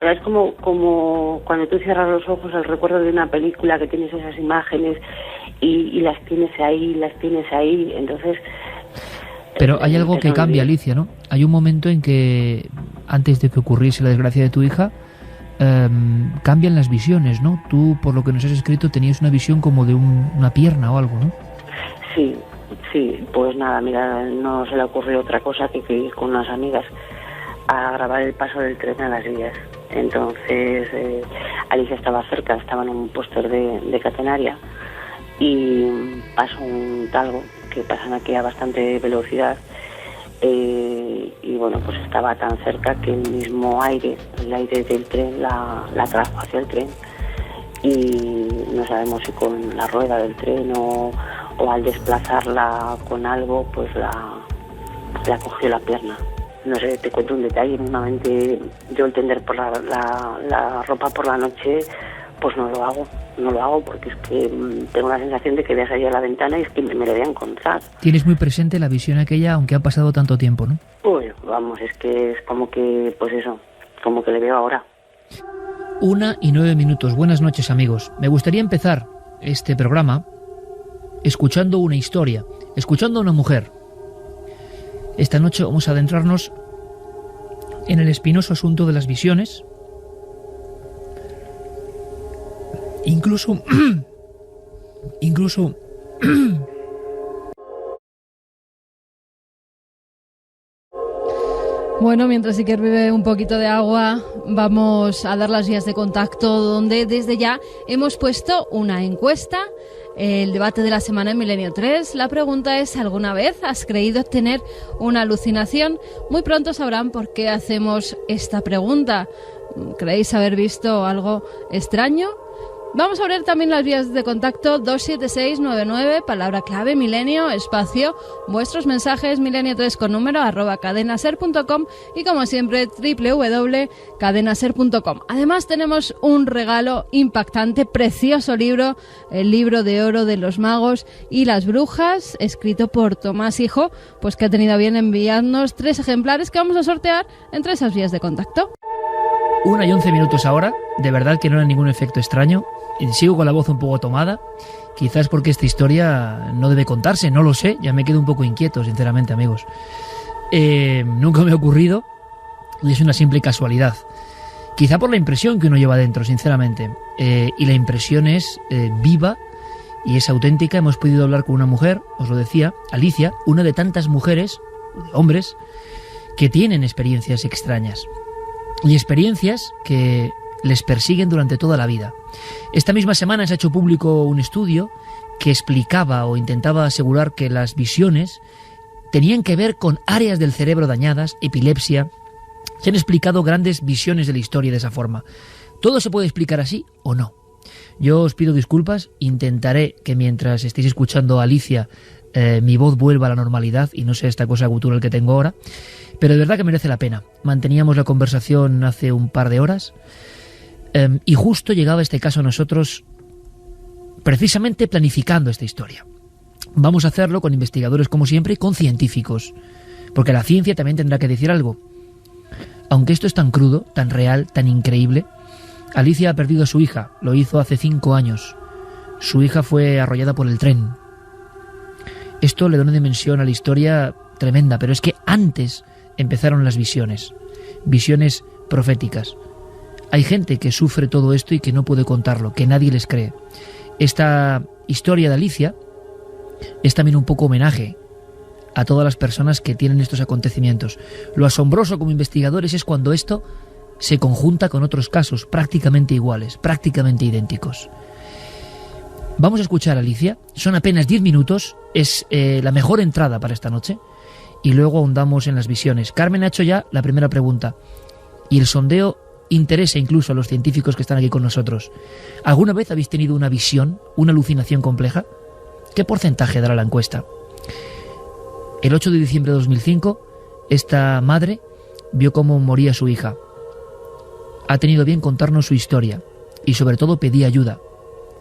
Pero es como cuando tú cierras los ojos, el recuerdo de una película, que tienes esas imágenes y las tienes ahí, entonces... Pero hay algo que cambia, Alicia, ¿no? Hay un momento en que, antes de que ocurriese la desgracia de tu hija, cambian las visiones, ¿no? Tú, por lo que nos has escrito, tenías una visión como de una pierna o algo, ¿no? Sí, pues nada, mira, no se le ocurrió otra cosa que ir con unas amigas a grabar el paso del tren a las vías. Entonces, Alicia estaba cerca, estaba en un póster de catenaria y pasó un talgo que pasan aquí a bastante velocidad y bueno, pues estaba tan cerca que el mismo aire, el aire del tren la trajo hacia el tren y no sabemos si con la rueda del tren o al desplazarla con algo, pues la cogió la pierna. No sé, te cuento un detalle, normalmente yo el tender por la ropa por la noche, pues no lo hago porque es que tengo la sensación de que voy a salir a la ventana y es que me lo voy a encontrar. Tienes muy presente la visión aquella, aunque ha pasado tanto tiempo, ¿no? Pues vamos, es que es como que, pues eso, como que le veo ahora. 1:09. Buenas noches, amigos. Me gustaría empezar este programa escuchando una historia, escuchando a una mujer. Esta noche vamos a adentrarnos en el espinoso asunto de las visiones, incluso Bueno, mientras Iker bebe un poquito de agua, vamos a dar las vías de contacto, donde desde ya hemos puesto una encuesta. El debate de la semana en Milenio 3. La pregunta es: ¿alguna vez has creído tener una alucinación? Muy pronto sabrán por qué hacemos esta pregunta. ¿Creéis haber visto algo extraño? Vamos a abrir también las vías de contacto 27699, palabra clave Milenio, espacio, vuestros mensajes milenio3 con número @cadenaser.com y como siempre www.cadenaser.com. Además tenemos un regalo impactante, precioso libro, el libro de oro de los magos y las brujas, escrito por Tomás Hijo, pues que ha tenido a bien enviarnos 3 ejemplares que vamos a sortear entre esas vías de contacto. 1:11 ahora, de verdad que no era ningún efecto extraño. Sigo con la voz un poco tomada, quizás porque esta historia no debe contarse, no lo sé, ya me quedo un poco inquieto, sinceramente, amigos. Nunca me ha ocurrido y es una simple casualidad. Quizá por la impresión que uno lleva dentro, sinceramente. Y la impresión es viva y es auténtica. Hemos podido hablar con una mujer, os lo decía, Alicia, una de tantas mujeres, hombres, que tienen experiencias extrañas. Y experiencias que les persiguen durante toda la vida. Esta misma semana se ha hecho público un estudio que explicaba o intentaba asegurar que las visiones tenían que ver con áreas del cerebro dañadas, epilepsia. Se han explicado grandes visiones de la historia de esa forma. ¿Todo se puede explicar así o no? Yo os pido disculpas, intentaré que mientras estéis escuchando a Alicia mi voz vuelva a la normalidad y no sea esta cosa gutural que tengo ahora, pero de verdad que merece la pena. Manteníamos la conversación hace un par de horas y justo llegaba este caso a nosotros precisamente planificando esta historia. Vamos a hacerlo con investigadores como siempre y con científicos, porque la ciencia también tendrá que decir algo. Aunque esto es tan crudo, tan real, tan increíble, Alicia ha perdido a su hija, lo hizo hace 5 años. Su hija fue arrollada por el tren. Esto le da una dimensión a la historia tremenda, pero es que antes empezaron las visiones proféticas. Hay gente que sufre todo esto y que no puede contarlo, que nadie les cree. Esta historia de Alicia es también un poco homenaje a todas las personas que tienen estos acontecimientos. Lo asombroso como investigadores es cuando esto se conjunta con otros casos prácticamente iguales, prácticamente idénticos. Vamos a escuchar a Alicia, son apenas 10 minutos, es la mejor entrada para esta noche, y luego ahondamos en las visiones. Carmen ha hecho ya la primera pregunta, y el sondeo interesa incluso a los científicos que están aquí con nosotros. ¿Alguna vez habéis tenido una visión, una alucinación compleja? ¿Qué porcentaje dará la encuesta? El 8 de diciembre de 2005, esta madre vio cómo moría su hija. Ha tenido bien contarnos su historia y sobre todo pedía ayuda.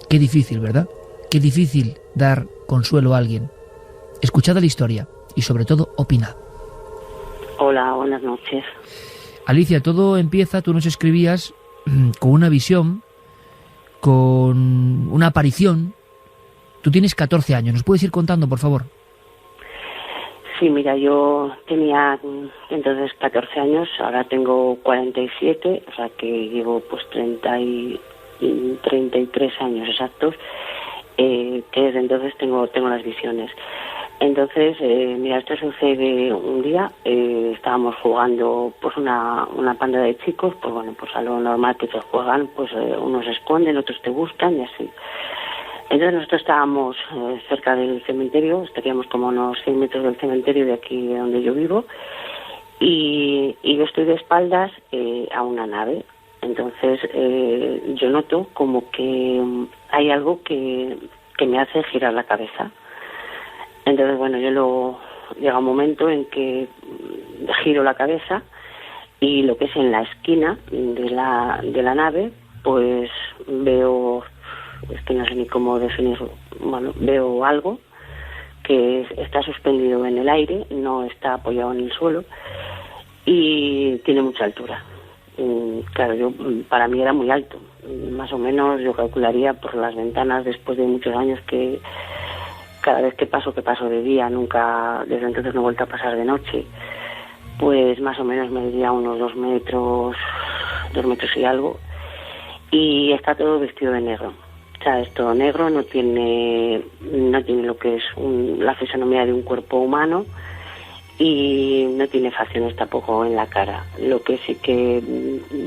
Qué difícil, ¿verdad? Qué difícil dar consuelo a alguien. Escuchad la historia y sobre todo opinad. Hola, buenas noches. Alicia, todo empieza, tú nos escribías con una visión, con una aparición. Tú tienes 14 años, ¿nos puedes ir contando, por favor? Sí, mira, yo tenía entonces 14 años, ahora tengo 47, o sea que llevo pues 33 años exactos, que desde entonces tengo las visiones. Entonces, mira, esto sucede un día, estábamos jugando pues una panda de chicos, pues bueno, pues a lo normal que se juegan, pues unos se esconden, otros te buscan y así. Entonces nosotros estábamos cerca del cementerio, estaríamos como unos 100 metros del cementerio de aquí de donde yo vivo, y yo estoy de espaldas a una nave. Entonces yo noto como que hay algo que me hace girar la cabeza. Entonces, bueno, llega un momento en que giro la cabeza y lo que es en la esquina de la nave, pues veo, es que no sé ni cómo definirlo, bueno, veo algo que está suspendido en el aire, no está apoyado en el suelo y tiene mucha altura. Claro, para mí era muy alto, más o menos yo calcularía por las ventanas después de muchos años que cada vez que paso de día, nunca, desde entonces no he vuelto a pasar de noche, pues más o menos me diría unos 2 metros y algo, y está todo vestido de negro. O sea, es todo negro, no tiene lo que es la fisonomía de un cuerpo humano y no tiene facciones tampoco en la cara. Lo que sí que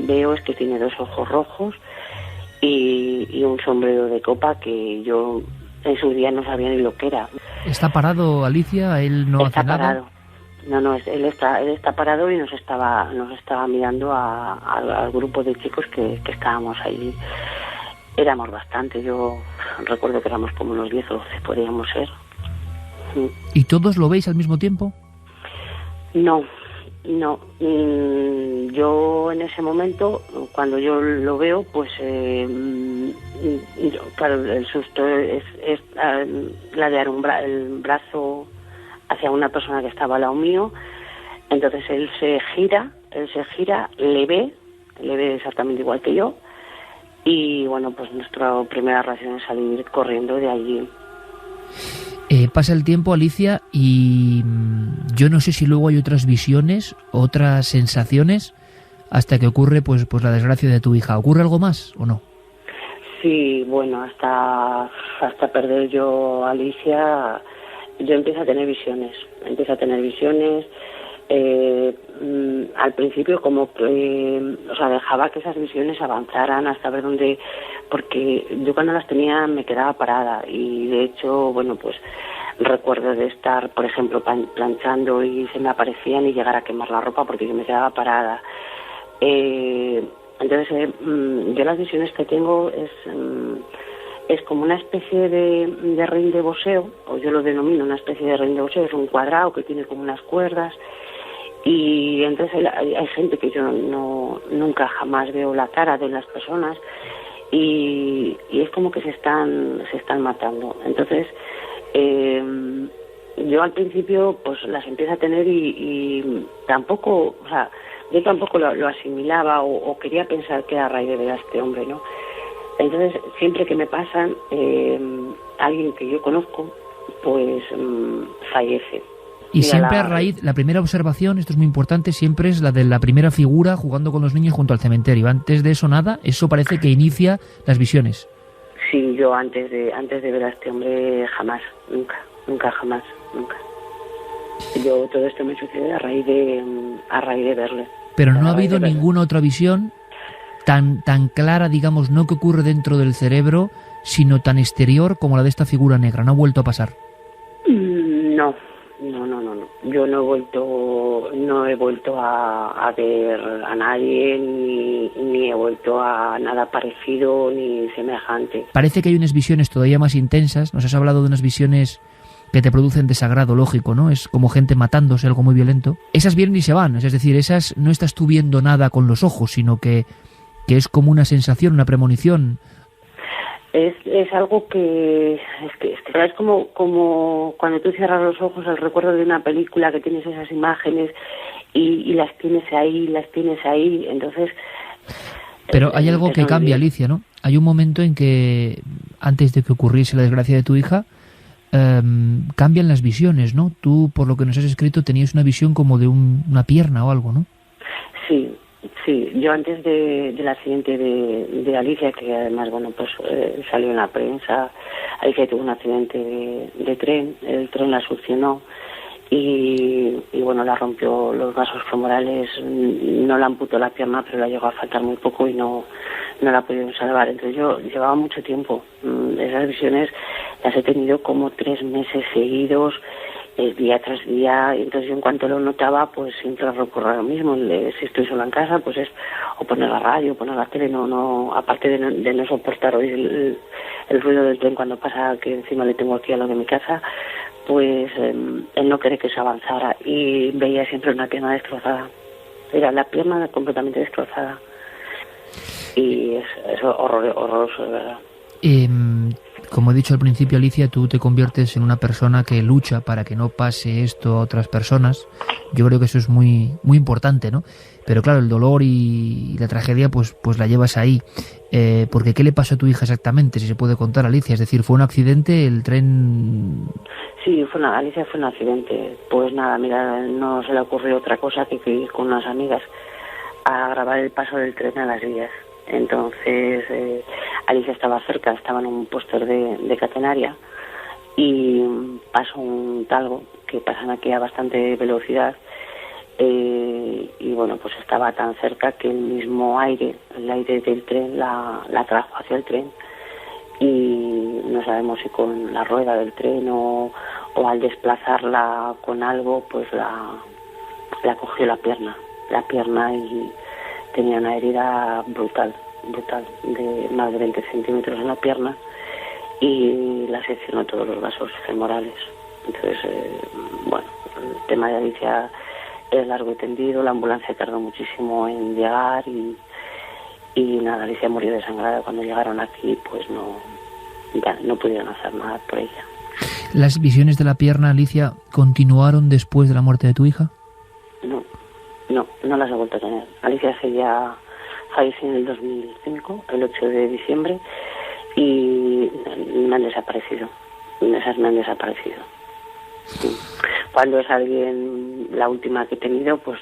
veo es que tiene 2 ojos rojos y un sombrero de copa que yo en su día no sabía ni lo que era. ¿Está parado, Alicia? ¿Él no hace nada? Está parado. No, él está parado y nos estaba mirando al grupo de chicos que estábamos ahí. Éramos bastante, yo recuerdo que éramos como unos 10 o 12, podríamos ser. ¿Y todos lo veis al mismo tiempo? No. Yo en ese momento, cuando yo lo veo, pues claro, el susto es la de dar el brazo hacia una persona que estaba al lado mío. Entonces él se gira, le ve exactamente igual que yo. Y bueno, pues nuestra primera reacción es salir corriendo de allí. Pasa el tiempo, Alicia, y yo no sé si luego hay otras visiones, otras sensaciones, hasta que ocurre pues la desgracia de tu hija. ¿Ocurre algo más o no? Sí, bueno, hasta perder yo a Alicia, yo empiezo a tener visiones. Al principio como que, dejaba que esas visiones avanzaran hasta ver dónde, porque yo cuando las tenía me quedaba parada y de hecho, bueno, pues recuerdo de estar, por ejemplo, planchando y se me aparecían y llegar a quemar la ropa porque yo me quedaba parada. Entonces, yo las visiones que tengo es como una especie de ring de boxeo, o yo lo denomino una especie de ring de boxeo, es un cuadrado que tiene como unas cuerdas. Y entonces hay gente que yo nunca jamás veo la cara de las personas y es como que se están matando. Entonces yo al principio pues las empiezo a tener y tampoco, yo tampoco lo asimilaba o quería pensar que era a raíz de ver a este hombre, ¿no? Entonces siempre que me pasan alguien que yo conozco pues fallece. Y siempre a raíz, la primera observación, esto es muy importante, siempre es la de la primera figura jugando con los niños junto al cementerio. Antes de eso nada, eso parece que inicia las visiones. Sí, yo antes de ver a este hombre jamás, nunca. Yo todo esto me sucede a raíz de verle. Pero no ha habido ninguna otra visión tan clara, digamos, no que ocurre dentro del cerebro, sino tan exterior como la de esta figura negra. ¿No ha vuelto a pasar? No. Yo no he vuelto a ver a nadie, ni he vuelto a nada parecido ni semejante. Parece que hay unas visiones todavía más intensas. Nos has hablado de unas visiones que te producen desagrado, lógico, ¿no? Es como gente matándose, algo muy violento. Esas vienen y se van, es decir, esas no estás tú viendo nada con los ojos, sino que es como una sensación, una premonición. Es algo que es como cuando tú cierras los ojos, el recuerdo de una película, que tienes esas imágenes y las tienes ahí, entonces... Pero hay algo que cambia, Alicia, ¿no? Hay un momento en que, antes de que ocurriese la desgracia de tu hija, cambian las visiones, ¿no? Tú, por lo que nos has escrito, tenías una visión como de una pierna o algo, ¿no? Sí. Yo antes del accidente de Alicia, que además, bueno, pues salió en la prensa, Alicia tuvo un accidente de tren, el tren la succionó y bueno, la rompió los vasos femorales, no la amputó la pierna, pero la llegó a faltar muy poco y no la pudieron salvar. Entonces yo llevaba mucho tiempo, esas visiones las he tenido como 3 meses seguidos, día tras día, y entonces yo en cuanto lo notaba, pues siempre recurro a lo mismo. Si estoy sola en casa, pues es o poner la radio, o poner la tele, aparte de no soportar oír el ruido del tren cuando pasa, que encima le tengo aquí a lo de mi casa, pues él no quería que se avanzara y veía siempre una pierna destrozada. Era la pierna completamente destrozada y es horroroso, de verdad. Como he dicho al principio, Alicia, tú te conviertes en una persona que lucha para que no pase esto a otras personas. Yo creo que eso es muy, muy importante, ¿no? Pero claro, el dolor y la tragedia pues la llevas ahí. Porque ¿qué le pasó a tu hija exactamente, si se puede contar, Alicia? Es decir, ¿fue un accidente, el tren...? Sí, Alicia fue un accidente. Pues nada, mira, no se le ocurrió otra cosa que ir con unas amigas a grabar el paso del tren a las vías. Entonces Alicia estaba cerca, estaba en un póster de catenaria y pasó un talgo que pasan aquí a bastante velocidad y bueno, pues estaba tan cerca que el mismo aire, el aire del tren la trajo hacia el tren y no sabemos si con la rueda del tren o al desplazarla con algo, pues la cogió la pierna y tenía una herida brutal, de más de 20 centímetros en la pierna y la seccionó todos los vasos femorales. Entonces, bueno, el tema de Alicia es largo y tendido, la ambulancia tardó muchísimo en llegar y nada, Alicia murió desangrada. Cuando llegaron aquí, pues no pudieron hacer nada por ella. ¿Las visiones de la pierna, Alicia, continuaron después de la muerte de tu hija? No las he vuelto a tener. Alicia falleció en el 2005, el 8 de diciembre, y me han desaparecido. Esas me han desaparecido. Cuando es alguien, la última que he tenido, pues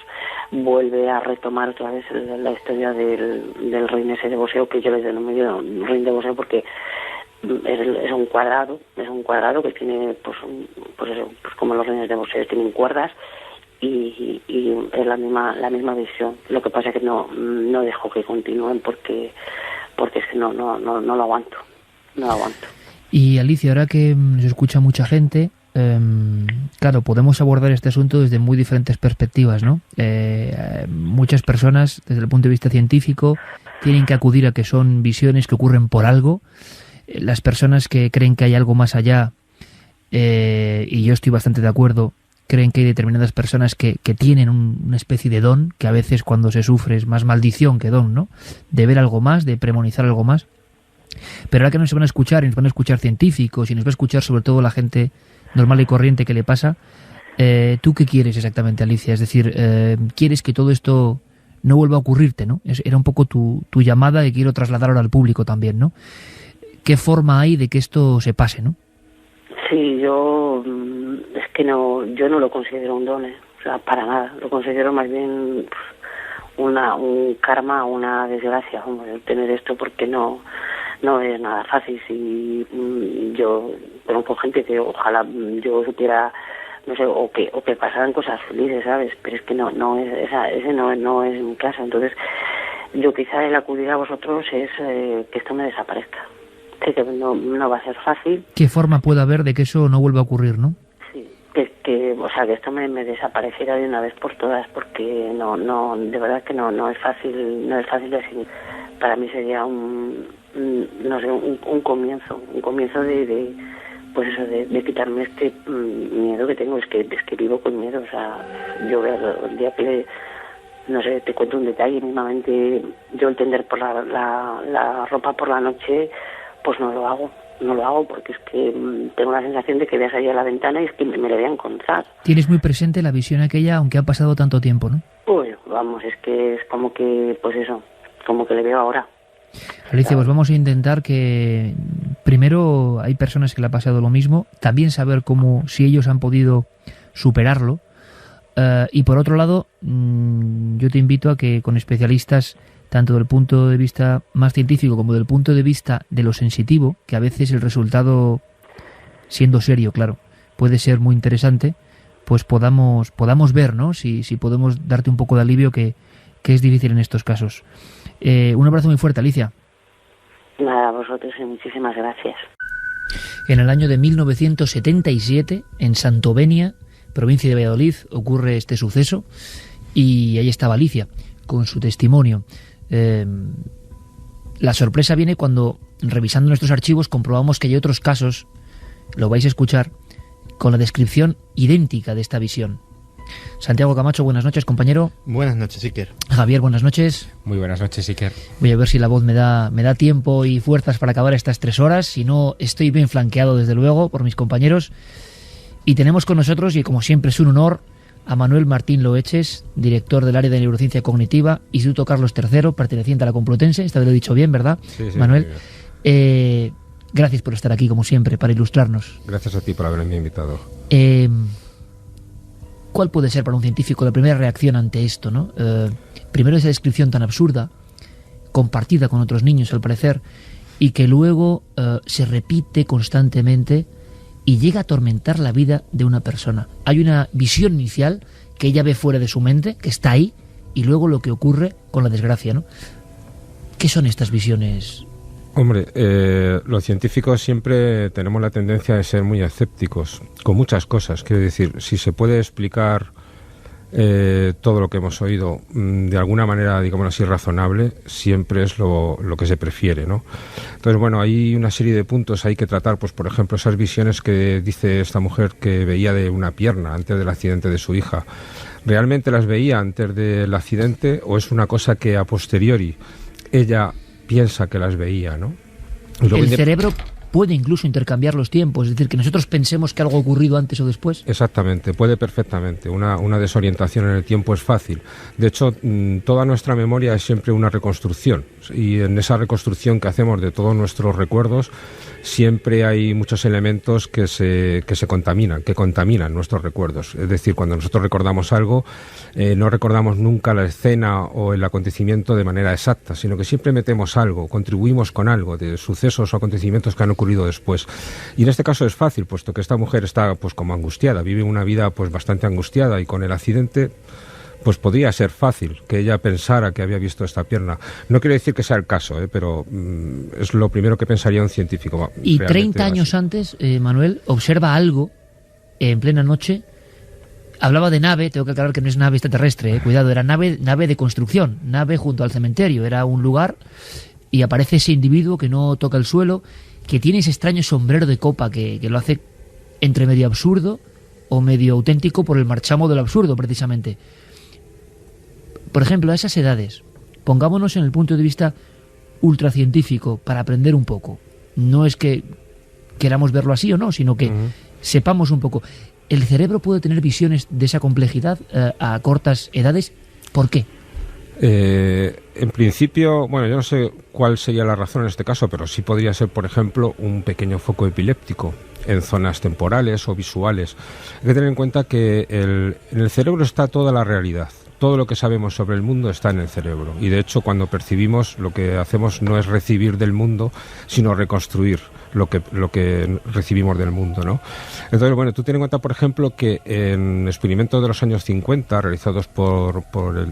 vuelve a retomar otra vez la historia del rein ese de boxeo, que yo le denomino rein de boxeo porque es un cuadrado que tiene, pues como los reines de boxeo tienen cuerdas, y es la misma visión. Lo que pasa es que no dejo que continúen porque es que no lo aguanto. Y Alicia, ahora que nos escucha mucha gente, claro, podemos abordar este asunto desde muy diferentes perspectivas, ¿no? Muchas personas, desde el punto de vista científico, tienen que acudir a que son visiones que ocurren por algo. Las personas que creen que hay algo más allá, y yo estoy bastante de acuerdo, creen que hay determinadas personas que tienen una especie de don, que a veces cuando se sufre es más maldición que don, ¿no? De ver algo más, de premonizar algo más. Pero ahora que nos van a escuchar, y nos van a escuchar científicos, y nos va a escuchar sobre todo la gente normal y corriente que le pasa, ¿tú qué quieres exactamente, Alicia? Es decir, ¿quieres que todo esto no vuelva a ocurrirte, ¿no? Era un poco tu llamada que quiero trasladar ahora al público también, ¿no? ¿Qué forma hay de que esto se pase, no? Sí, yo yo no lo considero un don, o sea, para nada. Lo considero más bien un karma, una desgracia, tener esto, porque no es nada fácil. Si yo conozco gente que ojalá yo supiera, no sé, o que pasaran cosas felices, ¿sabes? Pero es que ese no es mi caso. Entonces, yo quizá el acudir a vosotros es que esto me desaparezca. Sé que no va a ser fácil. ¿Qué forma puede haber de que eso no vuelva a ocurrir, no? Sí, que esto me desapareciera de una vez por todas, porque de verdad que no es fácil de seguir. Para mí sería un comienzo de pues eso, de quitarme este miedo que tengo. Es que vivo con miedo. O sea, yo veo el día que no sé, te cuento un detalle, mismamente yo el tender por la ropa por la noche, pues no lo hago porque es que tengo la sensación de que voy a salir a la ventana y es que me lo voy a encontrar. Tienes muy presente la visión aquella, aunque ha pasado tanto tiempo, ¿no? Pues vamos, es que es como que, pues eso, como que le veo ahora. Alicia, pues vamos a intentar que primero hay personas que le ha pasado lo mismo, también saber cómo, si ellos han podido superarlo, y por otro lado, yo te invito a que con especialistas, tanto del punto de vista más científico como del punto de vista de lo sensitivo, que a veces el resultado, siendo serio, claro, puede ser muy interesante, pues podamos ver, ¿no? Si podemos darte un poco de alivio, que es difícil en estos casos. Un abrazo muy fuerte, Alicia. Nada, a vosotros y muchísimas gracias. En el año de 1977, en Santovenia, provincia de Valladolid, ocurre este suceso y ahí estaba Alicia con su testimonio. La sorpresa viene cuando, revisando nuestros archivos, comprobamos que hay otros casos, lo vais a escuchar, con la descripción idéntica de esta visión. Santiago Camacho, buenas noches, compañero. Buenas noches, Iker. Javier, buenas noches. Muy buenas noches, Iker. Voy a ver si la voz me da tiempo y fuerzas para acabar estas 3 horas. Si no, estoy bien flanqueado, desde luego, por mis compañeros. Y tenemos con nosotros, y como siempre es un honor, a Manuel Martín Loeches, director del área de neurociencia cognitiva, Instituto Carlos III, perteneciente a la Complutense. Esta vez lo he dicho bien, ¿verdad, sí, Manuel? Gracias por estar aquí, como siempre, para ilustrarnos. Gracias a ti por haberme invitado. ¿Cuál puede ser para un científico la primera reacción ante esto, ¿no? Primero, esa descripción tan absurda, compartida con otros niños, al parecer, y que luego se repite constantemente y llega a atormentar la vida de una persona. Hay una visión inicial que ella ve fuera de su mente, que está ahí, y luego lo que ocurre con la desgracia, ¿no? ¿Qué son estas visiones? Hombre, los científicos siempre tenemos la tendencia de ser muy escépticos con muchas cosas. Quiero decir, si se puede explicar todo lo que hemos oído de alguna manera, digamos así, razonable, siempre es lo que se prefiere, ¿no? Entonces, bueno, hay una serie de puntos hay que tratar, pues por ejemplo, esas visiones que dice esta mujer que veía de una pierna antes del accidente de su hija. ¿Realmente las veía antes del accidente o es una cosa que a posteriori ella piensa que las veía, ¿no? El cerebro puede incluso intercambiar los tiempos, es decir, que nosotros pensemos que algo ha ocurrido antes o después. Exactamente, puede perfectamente. Una desorientación en el tiempo es fácil. De hecho, toda nuestra memoria es siempre una reconstrucción, y en esa reconstrucción que hacemos de todos nuestros recuerdos siempre hay muchos elementos que se contaminan, que contaminan nuestros recuerdos. Es decir, cuando nosotros recordamos algo, no recordamos nunca la escena o el acontecimiento de manera exacta, sino que siempre metemos algo, contribuimos con algo de sucesos o acontecimientos que han ocurrido después. Y en este caso es fácil, puesto que esta mujer está pues como angustiada, vive una vida pues bastante angustiada, y con el accidente pues podría ser fácil que ella pensara que había visto esta pierna. No quiero decir que sea el caso, pero es lo primero que pensaría un científico. Y 30 años antes, Manuel, observa algo en plena noche. Hablaba de nave, tengo que aclarar que no es nave extraterrestre, cuidado, era nave de construcción, nave junto al cementerio, era un lugar, y aparece ese individuo que no toca el suelo, que tiene ese extraño sombrero de copa que lo hace entre medio absurdo o medio auténtico por el marchamo del absurdo, precisamente. Por ejemplo, a esas edades, pongámonos en el punto de vista ultracientífico para aprender un poco. No es que queramos verlo así o no, sino que sepamos un poco. ¿El cerebro puede tener visiones de esa complejidad a cortas edades? ¿Por qué? En principio, bueno, yo no sé cuál sería la razón en este caso, pero sí podría ser, por ejemplo, un pequeño foco epiléptico en zonas temporales o visuales. Hay que tener en cuenta que en el cerebro está toda la realidad. Todo lo que sabemos sobre el mundo está en el cerebro, y de hecho cuando percibimos, lo que hacemos no es recibir del mundo, sino reconstruir lo que recibimos del mundo, ¿no? Entonces, bueno, tú ten en cuenta, por ejemplo, que en experimentos de los años 50 realizados por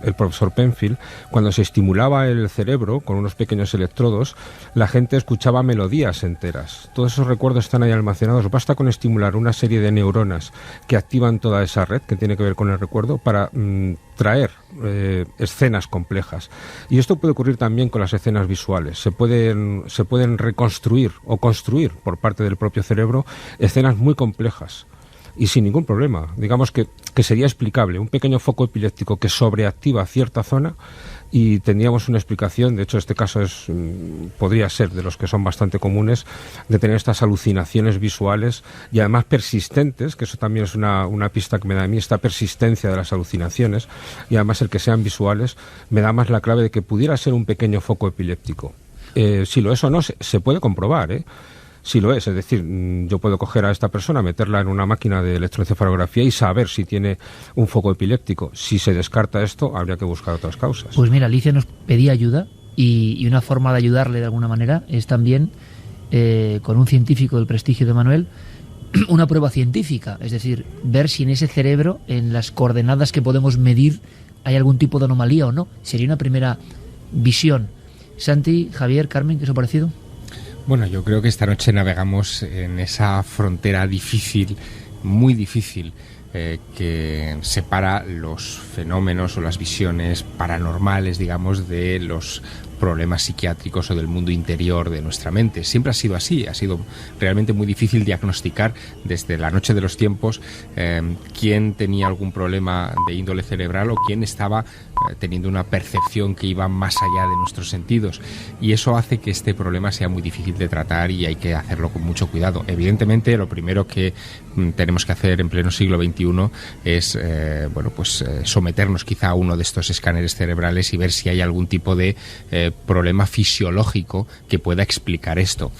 el profesor Penfield, cuando se estimulaba el cerebro con unos pequeños electrodos, la gente escuchaba melodías enteras. Todos esos recuerdos están ahí almacenados. Basta con estimular una serie de neuronas que activan toda esa red que tiene que ver con el recuerdo para traer escenas complejas. Y esto puede ocurrir también con las escenas visuales. Se pueden reconstruir o construir por parte del propio cerebro escenas muy complejas. y sin ningún problema. Digamos que sería explicable. Un pequeño foco epiléptico que sobreactiva cierta zona y tendríamos una explicación. De hecho, este caso podría ser de los que son bastante comunes, de tener estas alucinaciones visuales y además persistentes, que eso también es una pista que me da a mí, esta persistencia de las alucinaciones, y además el que sean visuales me da más la clave de que pudiera ser un pequeño foco epiléptico. Si lo es o no, se puede comprobar, si lo es decir, yo puedo coger a esta persona, meterla en una máquina de electroencefalografía y saber si tiene un foco epiléptico. Si se descarta esto, habría que buscar otras causas. Pues mira, Alicia nos pedía ayuda y una forma de ayudarle de alguna manera es también, con un científico del prestigio de Manuel, una prueba científica, es decir, ver si en ese cerebro, en las coordenadas que podemos medir, hay algún tipo de anomalía o no. Sería una primera visión. Santi, Javier, Carmen, ¿qué os ha parecido? Bueno, yo creo que esta noche navegamos en esa frontera difícil, muy difícil, que separa los fenómenos o las visiones paranormales, digamos, de los problemas psiquiátricos o del mundo interior de nuestra mente. Siempre ha sido así, ha sido realmente muy difícil diagnosticar desde la noche de los tiempos quién tenía algún problema de índole cerebral o quién estaba teniendo una percepción que iba más allá de nuestros sentidos, y eso hace que este problema sea muy difícil de tratar y hay que hacerlo con mucho cuidado. Evidentemente, lo primero que tenemos que hacer en pleno siglo XXI es someternos quizá a uno de estos escáneres cerebrales y ver si hay algún tipo de problema fisiológico que pueda explicar esto.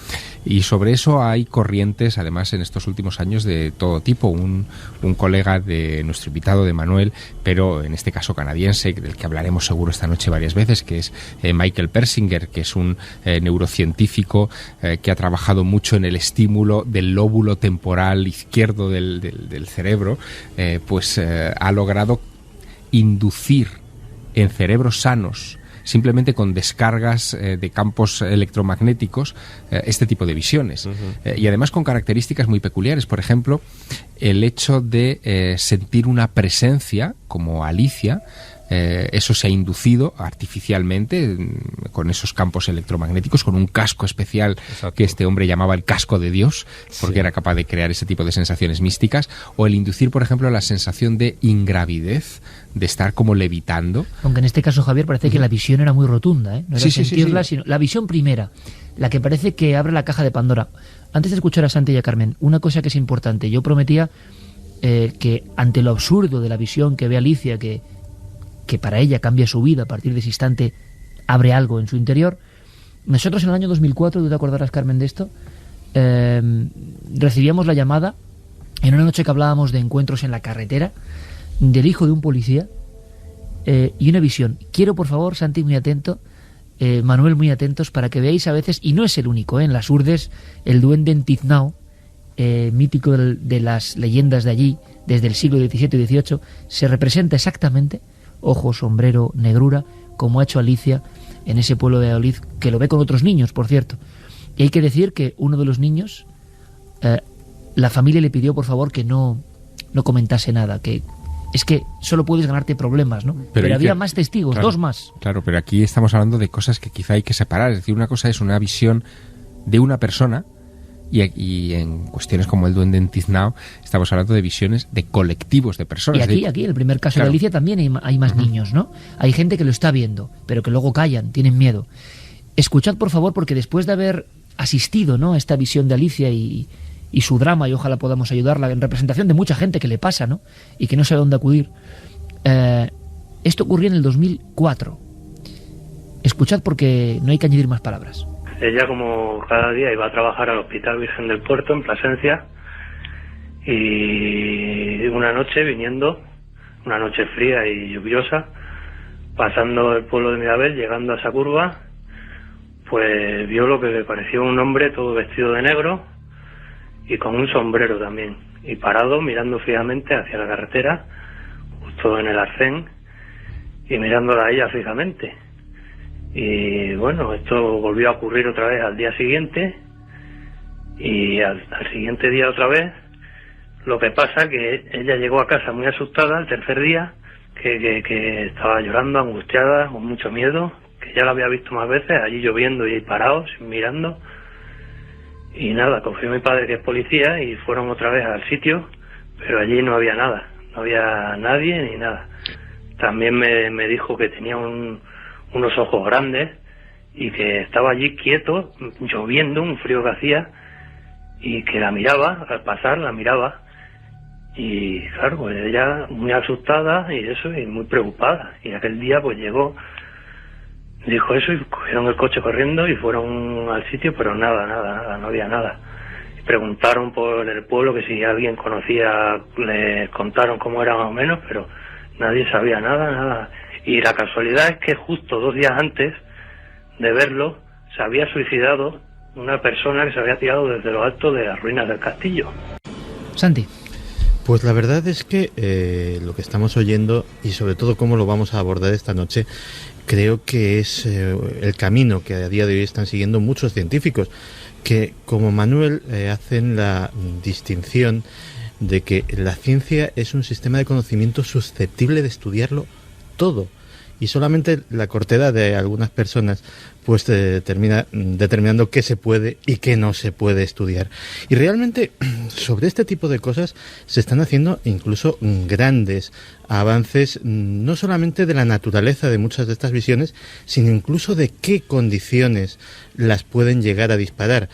Y sobre eso hay corrientes, además, en estos últimos años de todo tipo. Un colega de nuestro invitado, de Manuel, pero en este caso canadiense, del que hablaremos seguro esta noche varias veces, que es Michael Persinger, que es un neurocientífico que ha trabajado mucho en el estímulo del lóbulo temporal izquierdo del cerebro, ha logrado inducir en cerebros sanos, simplemente con descargas de campos electromagnéticos, este tipo de visiones. Y además con características muy peculiares. Por ejemplo, el hecho de sentir una presencia, como Alicia, eso se ha inducido artificialmente con esos campos electromagnéticos, con un casco especial. Exacto. Que este hombre llamaba el casco de Dios, porque era capaz de crear ese tipo de sensaciones místicas. O el inducir, por ejemplo, la sensación de ingravidez, de estar como levitando. Aunque en este caso, Javier, parece que la visión era muy rotunda, no era sentirla, sino la visión primera, la que parece que abre la caja de Pandora. Antes de escuchar a Santi y a Carmen, una cosa que es importante. Yo prometía que ante lo absurdo de la visión que ve Alicia, que para ella cambia su vida a partir de ese instante, abre algo en su interior. Nosotros en el año 2004, ¿tú te acordarás, Carmen, de esto? Recibíamos la llamada en una noche que hablábamos de encuentros en la carretera del hijo de un policía y una visión. Quiero, por favor, Santi, muy atento, Manuel, muy atentos, para que veáis a veces, y no es el único, en las Urdes, el duende en Tiznao, mítico de las leyendas de allí, desde el siglo XVII y XVIII, se representa exactamente, ojo, sombrero, negrura, como ha hecho Alicia en ese pueblo de Valladolid, que lo ve con otros niños, por cierto. Y hay que decir que uno de los niños, la familia le pidió, por favor, que no comentase nada, que es que solo puedes ganarte problemas, ¿no? Pero había más testigos, claro, 2 más. Claro, pero aquí estamos hablando de cosas que quizá hay que separar. Es decir, una cosa es una visión de una persona, y en cuestiones como el duende en Tiznao estamos hablando de visiones de colectivos de personas. Y aquí el primer caso, claro, de Alicia también hay más niños, ¿no? Hay gente que lo está viendo, pero que luego callan, tienen miedo. Escuchad, por favor, porque después de haber asistido, ¿no?, a esta visión de Alicia y su drama, y ojalá podamos ayudarla en representación de mucha gente que le pasa, ¿no?, y que no sabe dónde acudir. Esto ocurrió en el 2004. Escuchad porque no hay que añadir más palabras. Ella, como cada día, iba a trabajar al Hospital Virgen del Puerto, en Plasencia, y una noche viniendo, una noche fría y lluviosa, pasando el pueblo de Mirabel, llegando a esa curva, pues vio lo que le pareció un hombre todo vestido de negro y con un sombrero también, y parado mirando fijamente hacia la carretera, justo en el arcén, y mirándola a ella fijamente. Y bueno, esto volvió a ocurrir otra vez al día siguiente, y al siguiente día otra vez. Lo que pasa que ella llegó a casa muy asustada el tercer día, que estaba llorando, angustiada, con mucho miedo, que ya la había visto más veces, allí lloviendo y ahí parados, mirando. Y nada, cogió a mi padre, que es policía, y fueron otra vez al sitio pero allí no había nada, no había nadie ni nada. También me dijo que tenía unos ojos grandes y que estaba allí quieto, lloviendo, un frío que hacía, y que la miraba, al pasar la miraba, y claro, pues ella muy asustada y eso, y muy preocupada. Y aquel día pues llegó, dijo eso, y cogieron el coche corriendo y fueron al sitio, pero nada, no había nada. Y preguntaron por el pueblo que si alguien conocía, les contaron cómo era más o menos, pero nadie sabía nada. Y la casualidad es que justo 2 días antes de verlo, se había suicidado una persona que se había tirado desde lo alto de las ruinas del castillo. Santi. Pues la verdad es que lo que estamos oyendo, y sobre todo cómo lo vamos a abordar esta noche, creo que es el camino que a día de hoy están siguiendo muchos científicos, que como Manuel hacen la distinción de que la ciencia es un sistema de conocimiento susceptible de estudiarlo todo, y solamente la cortedad de algunas personas pues termina determinando qué se puede y qué no se puede estudiar. Y realmente sobre este tipo de cosas se están haciendo incluso grandes avances, no solamente de la naturaleza de muchas de estas visiones, sino incluso de qué condiciones las pueden llegar a disparar.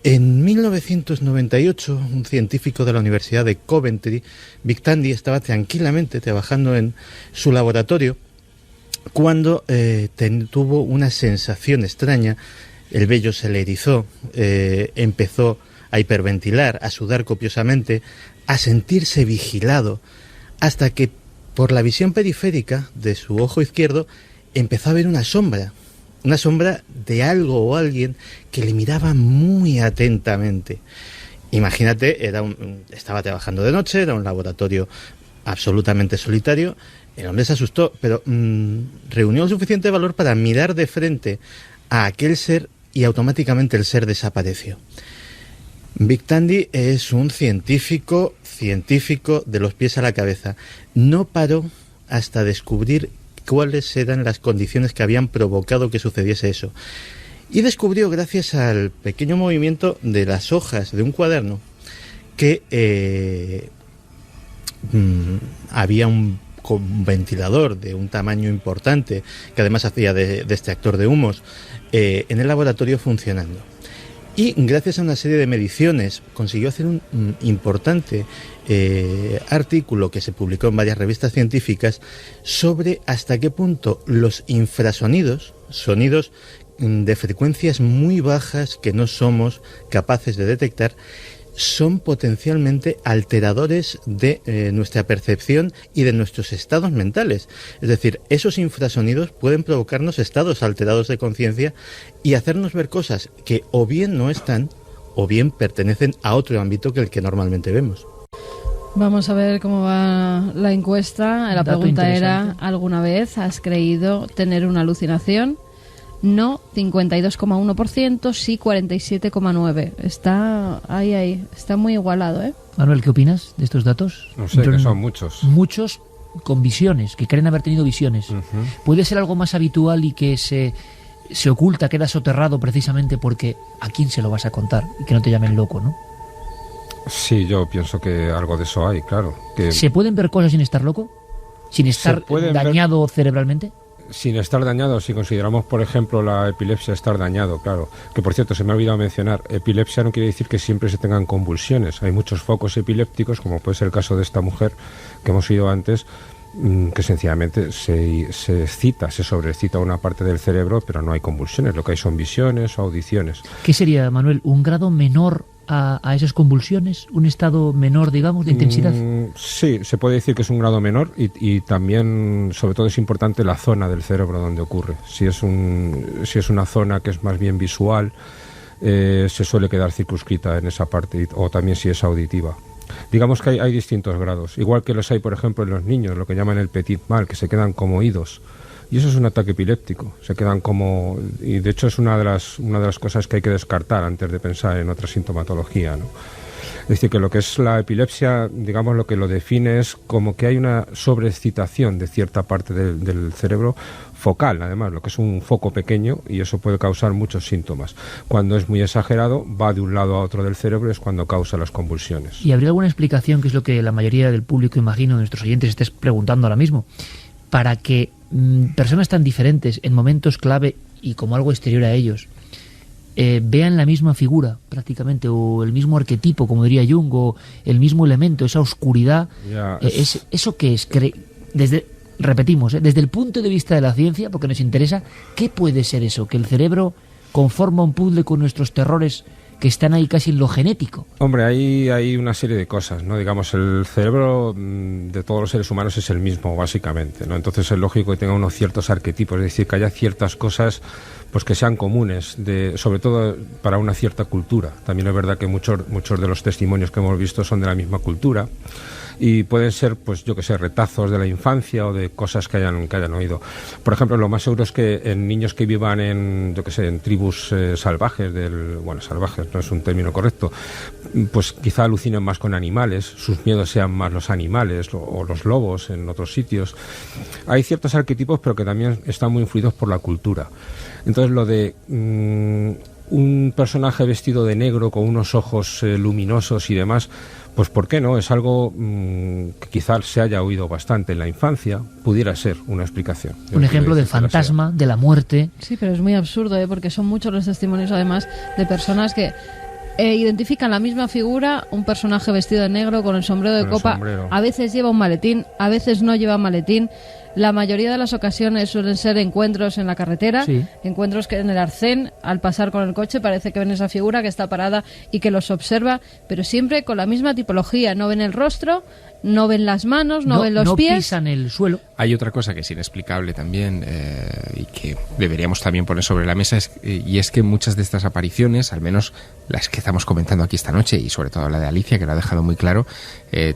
En 1998, un científico de la Universidad de Coventry, Vic Tandy, estaba tranquilamente trabajando en su laboratorio cuando tuvo una sensación extraña. El vello se le erizó, empezó a hiperventilar, a sudar copiosamente, a sentirse vigilado, hasta que por la visión periférica de su ojo izquierdo empezó a ver una sombra de algo o alguien que le miraba muy atentamente. Imagínate, estaba trabajando de noche, era un laboratorio absolutamente solitario. El hombre se asustó, pero reunió el suficiente valor para mirar de frente a aquel ser y automáticamente el ser desapareció. Vic Tandy es un científico de los pies a la cabeza. No paró hasta descubrir cuáles eran las condiciones que habían provocado que sucediese eso. Y descubrió, gracias al pequeño movimiento de las hojas de un cuaderno, que había un ventilador de un tamaño importante, que además hacía de extractor de humos, en el laboratorio funcionando. Y gracias a una serie de mediciones consiguió hacer un importante artículo que se publicó en varias revistas científicas sobre hasta qué punto los infrasonidos, sonidos de frecuencias muy bajas que no somos capaces de detectar, son potencialmente alteradores de nuestra percepción y de nuestros estados mentales. Es decir, esos infrasonidos pueden provocarnos estados alterados de conciencia y hacernos ver cosas que o bien no están o bien pertenecen a otro ámbito que el que normalmente vemos. Vamos a ver cómo va la encuesta. La pregunta era, ¿alguna vez has creído tener una alucinación? No, 52,1%, sí, 47,9%. Está ahí, está muy igualado, ¿eh? Manuel, ¿qué opinas de estos datos? No sé, que son muchos. Muchos con visiones, que creen haber tenido visiones. Uh-huh. ¿Puede ser algo más habitual y que se oculta, queda soterrado precisamente porque a quién se lo vas a contar y que no te llamen loco, ¿no? Sí, yo pienso que algo de eso hay, claro. Que ¿se pueden ver cosas sin estar loco? ¿Sin estar dañado cerebralmente? Sin estar dañado, si consideramos, por ejemplo, la epilepsia estar dañado, claro. Que, por cierto, se me ha olvidado mencionar, epilepsia no quiere decir que siempre se tengan convulsiones. Hay muchos focos epilépticos, como puede ser el caso de esta mujer que hemos oído antes, que sencillamente se excita, se sobreexcita una parte del cerebro, pero no hay convulsiones. Lo que hay son visiones o audiciones. ¿Qué sería, Manuel, un grado menor a esas convulsiones? ¿Un estado menor, digamos, de intensidad? Sí, se puede decir que es un grado menor y también, sobre todo, es importante la zona del cerebro donde ocurre. Si es una zona que es más bien visual, se suele quedar circunscrita en esa parte, o también si es auditiva. Digamos que hay distintos grados, igual que los hay, por ejemplo, en los niños, lo que llaman el petit mal, que se quedan como oídos. Y eso es un ataque epiléptico, se quedan como... Y de hecho es una de las cosas que hay que descartar antes de pensar en otra sintomatología, ¿no? Es decir, que lo que es la epilepsia, digamos, lo que lo define es como que hay una sobreexcitación de cierta parte del cerebro focal, además, lo que es un foco pequeño, y eso puede causar muchos síntomas. Cuando es muy exagerado, va de un lado a otro del cerebro, es cuando causa las convulsiones. ¿Y habría alguna explicación, que es lo que la mayoría del público, imagino, de nuestros oyentes estés preguntando ahora mismo, para que personas tan diferentes en momentos clave y como algo exterior a ellos vean la misma figura prácticamente, o el mismo arquetipo, como diría Jung, o el mismo elemento, esa oscuridad? ¿Eso qué es? Repetimos, desde el punto de vista de la ciencia, porque nos interesa, ¿qué puede ser eso? Que el cerebro conforma un puzzle con nuestros terrores que están ahí casi en lo genético. Hombre, hay una serie de cosas, ¿no? Digamos, el cerebro de todos los seres humanos es el mismo, básicamente, ¿no? Entonces es lógico que tenga unos ciertos arquetipos, es decir, que haya ciertas cosas pues que sean comunes, sobre todo para una cierta cultura. También es verdad que muchos de los testimonios que hemos visto son de la misma cultura, y pueden ser, pues yo que sé, retazos de la infancia o de cosas que hayan oído. Por ejemplo, lo más seguro es que en niños que vivan en, yo que sé, en tribus salvajes, salvajes no es un término correcto, pues quizá alucinen más con animales, sus miedos sean más los animales o los lobos en otros sitios. Hay ciertos arquetipos, pero que también están muy influidos por la cultura. Entonces, lo de un personaje vestido de negro con unos ojos luminosos y demás, pues ¿por qué no? Es algo que quizás se haya oído bastante en la infancia, pudiera ser una explicación. Un ejemplo del fantasma, de la muerte. Sí, pero es muy absurdo, porque son muchos los testimonios, además, de personas que identifican la misma figura, un personaje vestido de negro con el sombrero de copa, a veces lleva un maletín, a veces no lleva maletín. La mayoría de las ocasiones suelen ser encuentros en la carretera, sí. Encuentros que en el arcén, al pasar con el coche, parece que ven esa figura que está parada y que los observa, pero siempre con la misma tipología. No ven el rostro, no ven las manos, no ven los pies. No pisan el suelo. Hay otra cosa que es inexplicable también y que deberíamos también poner sobre la mesa, y es que muchas de estas apariciones, al menos las que estamos comentando aquí esta noche, y sobre todo la de Alicia, que lo ha dejado muy claro,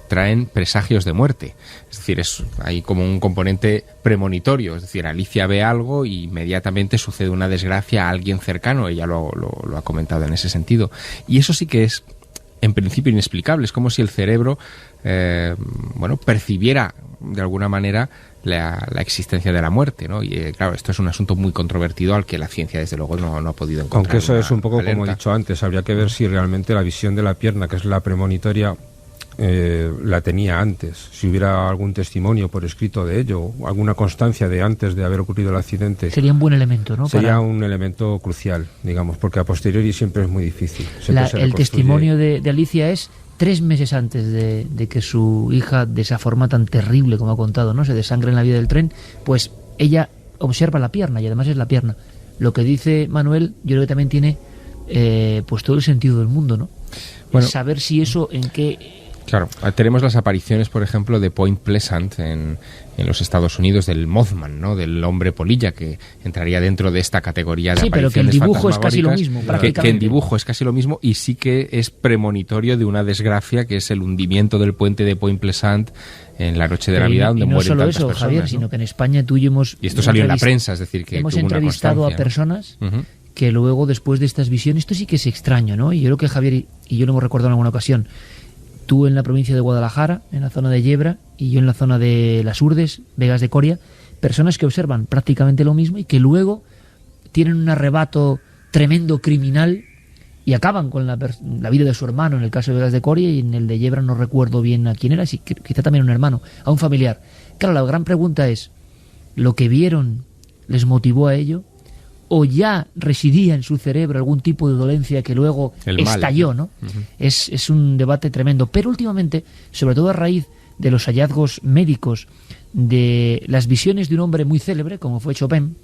traen presagios de muerte. Es decir, hay como un componente premonitorio. Es decir, Alicia ve algo y inmediatamente sucede una desgracia a alguien cercano. Ella lo ha comentado en ese sentido. Y eso sí que es, en principio, inexplicable. Es como si el cerebro percibiera de alguna manera la existencia de la muerte, ¿no? Y claro, esto es un asunto muy controvertido al que la ciencia desde luego no ha podido encontrar. Aunque eso es un poco alerta. Como he dicho antes, habría que ver si realmente la visión de la pierna, que es la premonitoria, la tenía antes, si hubiera algún testimonio por escrito de ello, alguna constancia de antes de haber ocurrido el accidente. Sería un buen elemento, ¿no? Sería un elemento crucial, digamos, porque a posteriori siempre es muy difícil. El testimonio de Alicia es 3 meses antes de que su hija, de esa forma tan terrible como ha contado, ¿no?, se desangre en la vía del tren, pues ella observa la pierna, y además es la pierna. Lo que dice Manuel, yo creo que también tiene pues todo el sentido del mundo, ¿no? Bueno, saber si eso en qué... Claro, tenemos las apariciones, por ejemplo, de Point Pleasant en los Estados Unidos, del Mothman, ¿no?, del hombre polilla, que entraría dentro de esta categoría de apariciones fantasmagóricas. Sí, pero que el dibujo es casi lo mismo, prácticamente. Que en dibujo es casi lo mismo, y sí que es premonitorio de una desgracia, que es el hundimiento del puente de Point Pleasant en la noche de Navidad, donde mueren tantas personas. No solo eso, Javier, sino que en España tú y hemos... Y esto salió en la prensa, es decir, que hemos entrevistado a personas que luego, después de estas visiones, esto sí que es extraño, ¿no? Y yo creo que Javier y yo lo hemos recordado en alguna ocasión. Tú en la provincia de Guadalajara, en la zona de Yebra, y yo en la zona de Las Urdes, Vegas de Coria, personas que observan prácticamente lo mismo y que luego tienen un arrebato tremendo criminal y acaban con la vida de su hermano, en el caso de Vegas de Coria, y en el de Yebra no recuerdo bien a quién era, quizá también un hermano, a un familiar. Claro, la gran pregunta es, ¿lo que vieron les motivó a ello? ¿O ya residía en su cerebro algún tipo de dolencia que luego estalló, ¿no? Es un debate tremendo. Pero últimamente, sobre todo a raíz de los hallazgos médicos, de las visiones de un hombre muy célebre, como fue Chopin,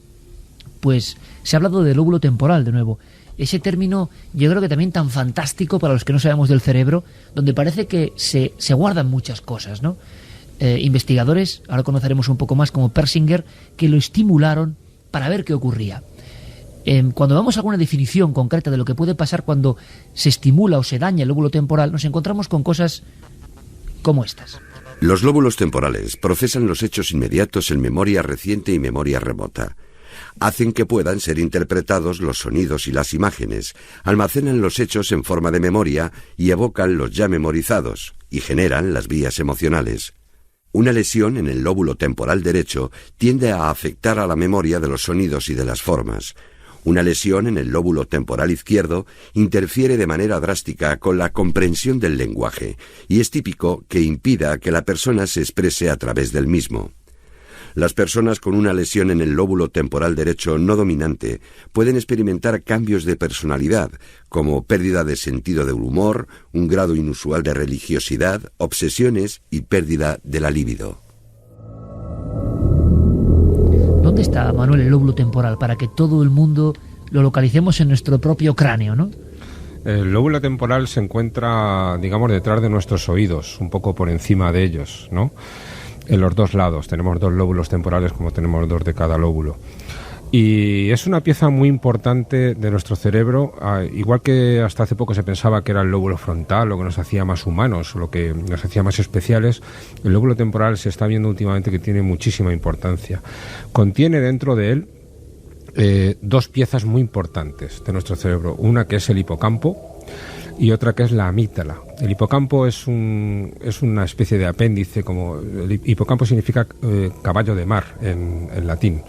pues se ha hablado del lóbulo temporal de nuevo. Ese término, yo creo que también tan fantástico para los que no sabemos del cerebro, donde parece que se guardan muchas cosas, ¿no? Investigadores, ahora conoceremos un poco más, como Persinger, que lo estimularon para ver qué ocurría. Cuando vamos a alguna definición concreta de lo que puede pasar cuando se estimula o se daña el lóbulo temporal, nos encontramos con cosas como estas. Los lóbulos temporales procesan los hechos inmediatos en memoria reciente y memoria remota. hacen que puedan ser interpretados los sonidos y las imágenes, almacenan los hechos en forma de memoria y evocan los ya memorizados, y generan las vías emocionales. Una lesión en el lóbulo temporal derecho tiende a afectar a la memoria de los sonidos y de las formas. Una lesión en el lóbulo temporal izquierdo interfiere de manera drástica con la comprensión del lenguaje, y es típico que impida que la persona se exprese a través del mismo. Las personas con una lesión en el lóbulo temporal derecho no dominante pueden experimentar cambios de personalidad, como pérdida de sentido del humor, un grado inusual de religiosidad, obsesiones y pérdida de la libido. ¿Dónde está, Manuel, el lóbulo temporal? Para que todo el mundo lo localicemos en nuestro propio cráneo, ¿no? El lóbulo temporal se encuentra, digamos, detrás de nuestros oídos, un poco por encima de ellos, ¿no? En los dos lados. Tenemos dos lóbulos temporales, como tenemos dos de cada lóbulo. Y es una pieza muy importante de nuestro cerebro, igual que hasta hace poco se pensaba que era el lóbulo frontal, lo que nos hacía más humanos, lo que nos hacía más especiales. El lóbulo temporal se está viendo últimamente que tiene muchísima importancia. Contiene dentro de él dos piezas muy importantes de nuestro cerebro. Una que es el hipocampo y otra que es la amígdala. El hipocampo es una especie de apéndice, como el hipocampo significa caballo de mar en latín.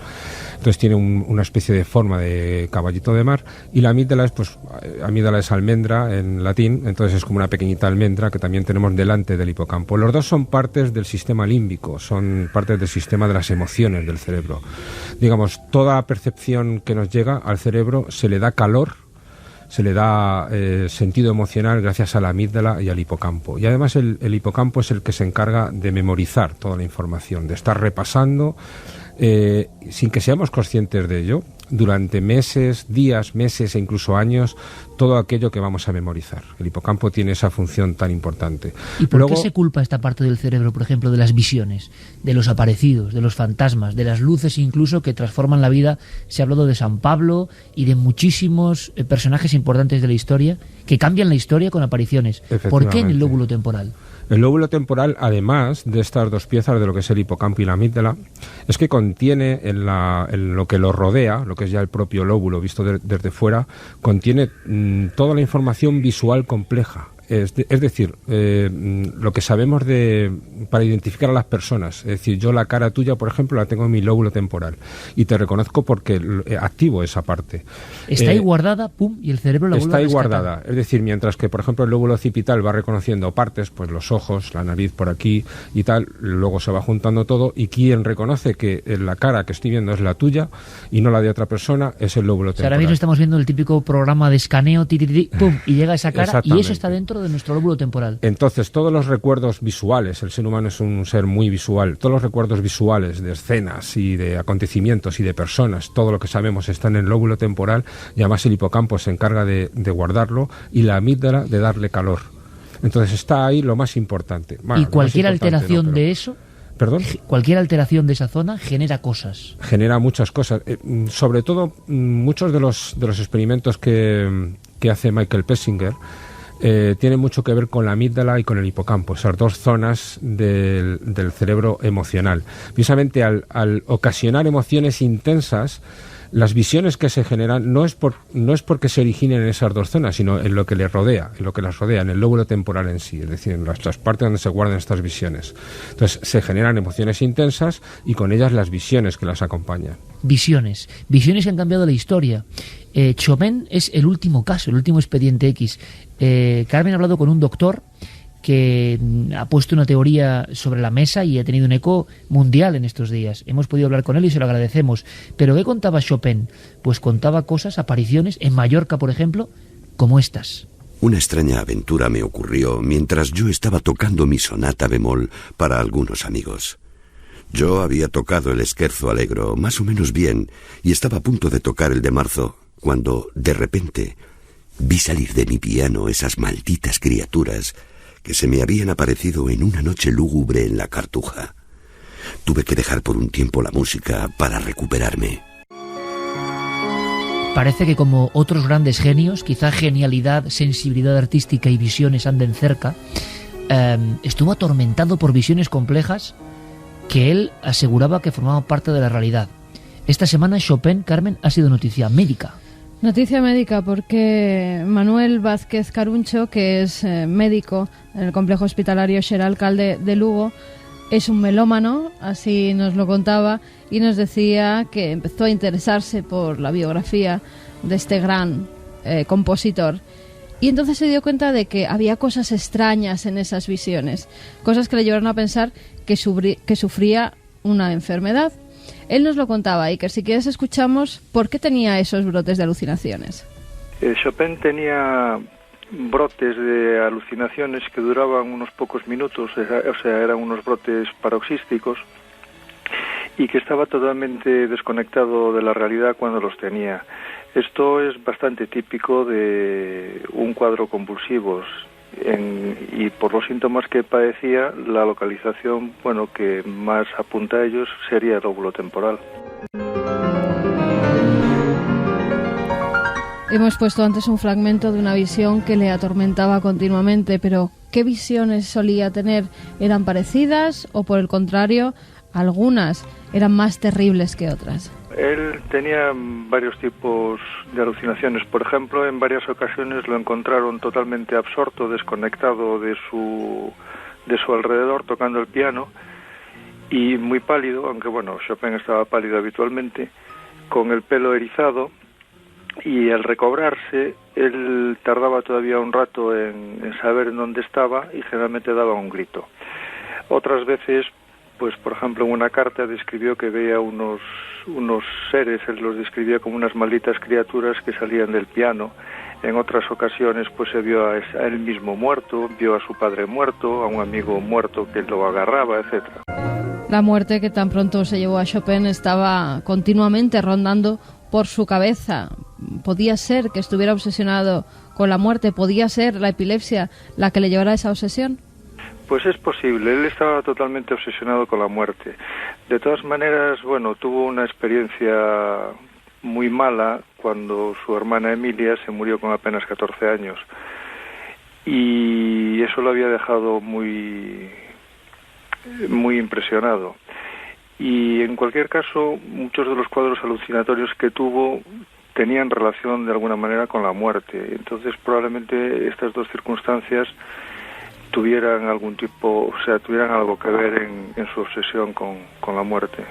Entonces tiene una especie de forma de caballito de mar, y la amígdala es, amígdala es almendra en latín, entonces es como una pequeñita almendra que también tenemos delante del hipocampo. Los dos son partes del sistema límbico, son partes del sistema de las emociones del cerebro. Digamos, toda percepción que nos llega al cerebro se le da calor, se le da sentido emocional gracias a la amígdala y al hipocampo. Y además el hipocampo es el que se encarga de memorizar toda la información, de estar repasando, sin que seamos conscientes de ello, durante meses, días, meses e incluso años, todo aquello que vamos a memorizar. El hipocampo tiene esa función tan importante. ¿Y por qué se culpa esta parte del cerebro, por ejemplo, de las visiones, de los aparecidos, de los fantasmas, de las luces incluso que transforman la vida? Se ha hablado de San Pablo y de muchísimos personajes importantes de la historia que cambian la historia con apariciones. ¿Por qué en el lóbulo temporal? El lóbulo temporal, además de estas dos piezas de lo que es el hipocampo y la amígdala, es que contiene en lo que lo rodea, lo que es ya el propio lóbulo visto desde fuera, contiene toda la información visual compleja. Es decir, lo que sabemos para identificar a las personas. Es decir, yo la cara tuya, por ejemplo, la tengo en mi lóbulo temporal y te reconozco porque activo esa parte. Está ahí guardada, pum, y el cerebro la vuelve a rescatar. Está ahí guardada. Es decir, mientras que, por ejemplo, el lóbulo occipital va reconociendo partes, pues los ojos, la nariz por aquí y tal, luego se va juntando todo, y quien reconoce que la cara que estoy viendo es la tuya y no la de otra persona es el lóbulo temporal. Ahora mismo estamos viendo el típico programa de escaneo, pum, y llega esa cara y eso está dentro de nuestro lóbulo temporal. Entonces, todos los recuerdos visuales, el ser humano es un ser muy visual, todos los recuerdos visuales de escenas y de acontecimientos y de personas, todo lo que sabemos está en el lóbulo temporal, y además el hipocampo se encarga de guardarlo y la amígdala de darle calor. Entonces está ahí lo más importante. Bueno, y cualquier alteración de eso... ¿Perdón? Cualquier alteración de esa zona genera cosas. Genera muchas cosas. Sobre todo, muchos de los experimentos que hace Michael Pessinger tienen mucho que ver con la amígdala y con el hipocampo, esas dos zonas del cerebro emocional. Precisamente al ocasionar emociones intensas, las visiones que se generan no es porque se originen en esas dos zonas, sino en lo que les rodea, en el lóbulo temporal en sí, es decir, en las partes donde se guardan estas visiones. Entonces se generan emociones intensas y con ellas las visiones que las acompañan. Visiones que han cambiado la historia. Chopin es el último caso, el último expediente X. Carmen ha hablado con un doctor que ha puesto una teoría sobre la mesa y ha tenido un eco mundial en estos días. Hemos podido hablar con él y se lo agradecemos. ¿Pero qué contaba Chopin? Pues contaba cosas, apariciones, en Mallorca, por ejemplo, como estas. Una extraña aventura me ocurrió mientras yo estaba tocando mi sonata bemol para algunos amigos. Yo había tocado el scherzo allegro más o menos bien y estaba a punto de tocar el de marzo, cuando, de repente, vi salir de mi piano esas malditas criaturas que se me habían aparecido en una noche lúgubre en la Cartuja. Tuve que dejar por un tiempo la música para recuperarme. Parece que como otros grandes genios, quizá genialidad, sensibilidad artística y visiones anden cerca, estuvo atormentado por visiones complejas que él aseguraba que formaban parte de la realidad. Esta semana Chopin, Carmen, ha sido noticia médica. Noticia médica porque Manuel Vázquez Caruncho, que es médico en el complejo hospitalario Xeralcalde de Lugo, es un melómano, así nos lo contaba, y nos decía que empezó a interesarse por la biografía de este gran compositor. Y entonces se dio cuenta de que había cosas extrañas en esas visiones, cosas que le llevaron a pensar que sufría una enfermedad. Él nos lo contaba, Iker, si quieres escuchamos por qué tenía esos brotes de alucinaciones. Chopin tenía brotes de alucinaciones que duraban unos pocos minutos, o sea, eran unos brotes paroxísticos, y que estaba totalmente desconectado de la realidad cuando los tenía. Esto es bastante típico de un cuadro convulsivo y por los síntomas que padecía, la localización, que más apunta a ellos sería el lóbulo temporal. Hemos puesto antes un fragmento de una visión que le atormentaba continuamente, pero ¿qué visiones solía tener? ¿Eran parecidas o, por el contrario, algunas eran más terribles que otras? Él tenía varios tipos de alucinaciones. Por ejemplo, en varias ocasiones lo encontraron totalmente absorto, desconectado de su alrededor, tocando el piano, y muy pálido, aunque Chopin estaba pálido habitualmente, con el pelo erizado, y al recobrarse, él tardaba todavía un rato en saber en dónde estaba y generalmente daba un grito. Otras veces, por ejemplo, en una carta describió que veía unos seres, él los describía como unas malditas criaturas que salían del piano. En otras ocasiones, se vio a él mismo muerto, vio a su padre muerto, a un amigo muerto que lo agarraba, etcétera. La muerte que tan pronto se llevó a Chopin estaba continuamente rondando por su cabeza. Podía ser que estuviera obsesionado con la muerte, podía ser la epilepsia la que le llevara a esa obsesión. Pues es posible, él estaba totalmente obsesionado con la muerte. De todas maneras, tuvo una experiencia muy mala cuando su hermana Emilia se murió con apenas 14 años. Y eso lo había dejado muy impresionado. Y en cualquier caso, muchos de los cuadros alucinatorios que tuvo tenían relación de alguna manera con la muerte. Entonces, probablemente estas dos circunstancias tuvieran algún tipo, tuvieran algo que ver en su obsesión con la muerte.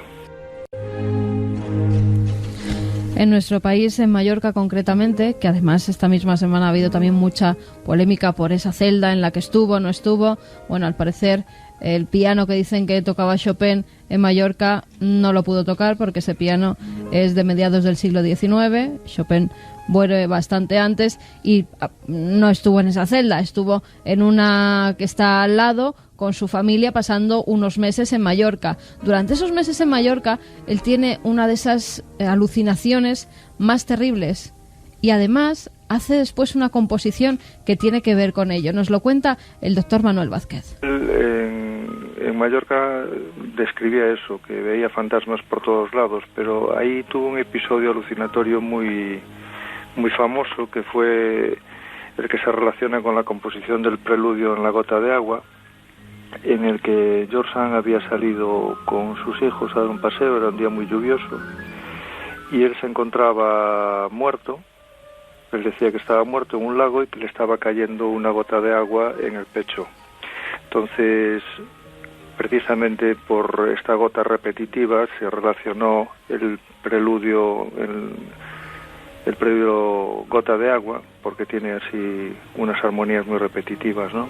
En nuestro país, en Mallorca concretamente, que además esta misma semana ha habido también mucha polémica por esa celda en la que estuvo, no estuvo. Al parecer el piano que dicen que tocaba Chopin en Mallorca no lo pudo tocar porque ese piano es de mediados del siglo XIX. Chopin muere bastante antes y no estuvo en esa celda, estuvo en una que está al lado con su familia pasando unos meses en Mallorca. Durante esos meses en Mallorca él tiene una de esas alucinaciones más terribles y además hace después una composición que tiene que ver con ello. Nos lo cuenta el doctor Manuel Vázquez. En Mallorca describía eso, que veía fantasmas por todos lados, pero ahí tuvo un episodio alucinatorio muy famoso, que fue el que se relaciona con la composición del preludio en La gota de agua, en el que George Sand había salido con sus hijos a dar un paseo, era un día muy lluvioso, y él se encontraba muerto. Él decía que estaba muerto en un lago y que le estaba cayendo una gota de agua en el pecho. Entonces, precisamente por esta gota repetitiva se relacionó el preludio Gota de agua, porque tiene así unas armonías muy repetitivas, ¿no?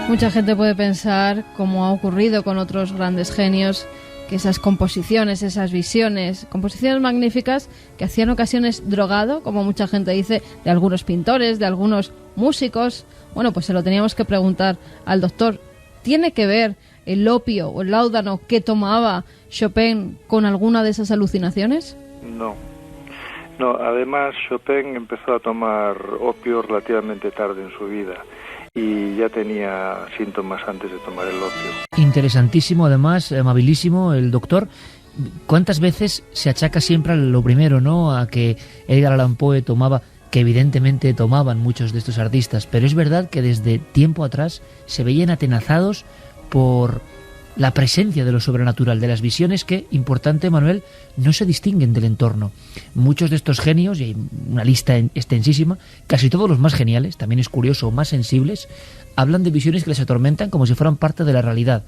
Mucha gente puede pensar, como ha ocurrido con otros grandes genios, que esas composiciones, esas visiones, composiciones magníficas que hacían ocasiones drogado, como mucha gente dice, de algunos pintores, de algunos músicos. Pues se lo teníamos que preguntar al doctor. ¿Tiene que ver el opio o el láudano que tomaba Chopin con alguna de esas alucinaciones? No, además Chopin empezó a tomar opio relativamente tarde en su vida y ya tenía síntomas antes de tomar el opio. Interesantísimo, además, amabilísimo el doctor. ¿Cuántas veces se achaca siempre a lo primero, ¿no? A que Edgar Allan Poe tomaba, que evidentemente tomaban muchos de estos artistas, pero es verdad que desde tiempo atrás se veían atenazados por la presencia de lo sobrenatural, de las visiones que, importante Manuel, no se distinguen del entorno. Muchos de estos genios, y hay una lista extensísima, casi todos los más geniales, también es curioso, más sensibles, hablan de visiones que les atormentan como si fueran parte de la realidad.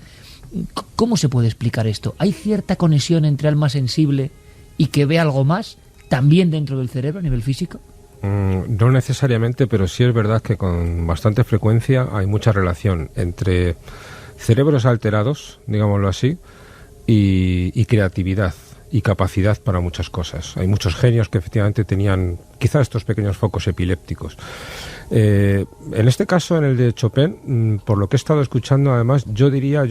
¿Cómo se puede explicar esto? ¿Hay cierta conexión entre alma sensible y que ve algo más, también dentro del cerebro a nivel físico? No necesariamente, pero sí es verdad que con bastante frecuencia hay mucha relación entre cerebros alterados, digámoslo así, y creatividad y capacidad para muchas cosas. Hay muchos genios que efectivamente tenían quizás estos pequeños focos epilépticos. En este caso, en el de Chopin, por lo que he estado escuchando, además, yo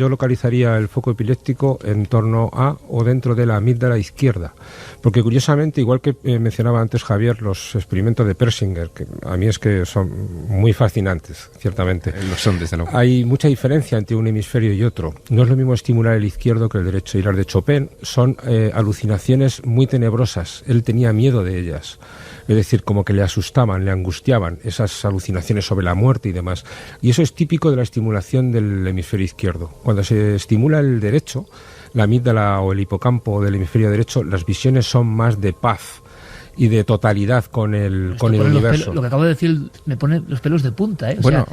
localizaría el foco epiléptico en torno a o dentro de la amígdala izquierda. Porque curiosamente, igual que mencionaba antes Javier, los experimentos de Persinger, que a mí es que son muy fascinantes, ciertamente. Lo son, desde luego. Hay mucha diferencia entre un hemisferio y otro. No es lo mismo estimular el izquierdo que el derecho. Y las de Chopin son alucinaciones muy tenebrosas. Él tenía miedo de ellas. Es decir, como que le asustaban, le angustiaban esas alucinaciones sobre la muerte y demás. Y eso es típico de la estimulación del hemisferio izquierdo. Cuando se estimula el derecho, la amígdala o el hipocampo del hemisferio derecho, las visiones son más de paz y de totalidad con el universo. Lo que acabo de decir me pone los pelos de punta, ¿eh? Bueno,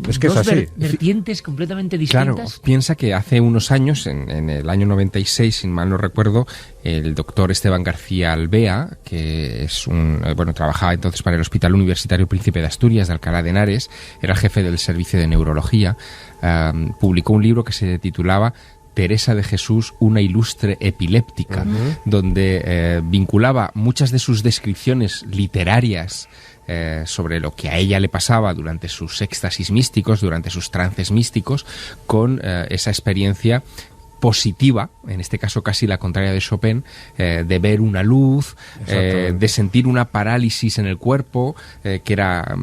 es que es así. Vertientes completamente distintas. Claro, piensa que hace unos años, en el año 96, sin mal no recuerdo, el doctor Esteban García Albea, que es trabajaba entonces para el Hospital Universitario Príncipe de Asturias de Alcalá de Henares, era jefe del servicio de neurología, publicó un libro que se titulaba Teresa de Jesús, una ilustre epiléptica, donde vinculaba muchas de sus descripciones literarias sobre lo que a ella le pasaba durante sus éxtasis místicos, durante sus trances místicos, con esa experiencia positiva, en este caso casi la contraria de Chopin, de ver una luz, de sentir una parálisis en el cuerpo, que era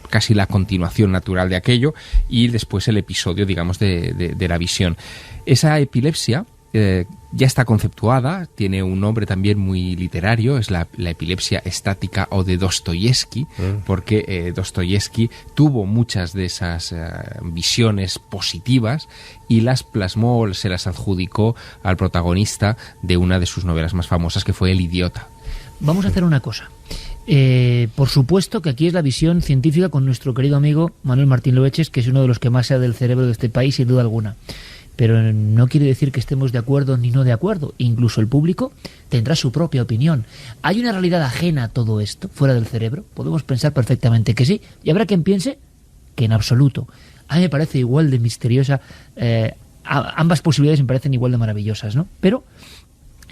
casi la continuación natural de aquello, y después el episodio, digamos, de la visión. Esa epilepsia ya está conceptuada, tiene un nombre también muy literario, es la epilepsia estática o de Dostoyevsky, porque Dostoyevsky tuvo muchas de esas visiones positivas y las plasmó, se las adjudicó al protagonista de una de sus novelas más famosas, que fue El idiota. Vamos a hacer una cosa. Por supuesto que aquí es la visión científica con nuestro querido amigo Manuel Martín Loeches, que es uno de los que más sabe del cerebro de este país, sin duda alguna. Pero no quiere decir que estemos de acuerdo ni no de acuerdo. Incluso el público tendrá su propia opinión. ¿Hay una realidad ajena a todo esto, fuera del cerebro? Podemos pensar perfectamente que sí, y habrá quien piense que en absoluto. A mí me parece igual de misteriosa, ambas posibilidades me parecen igual de maravillosas, ¿no? Pero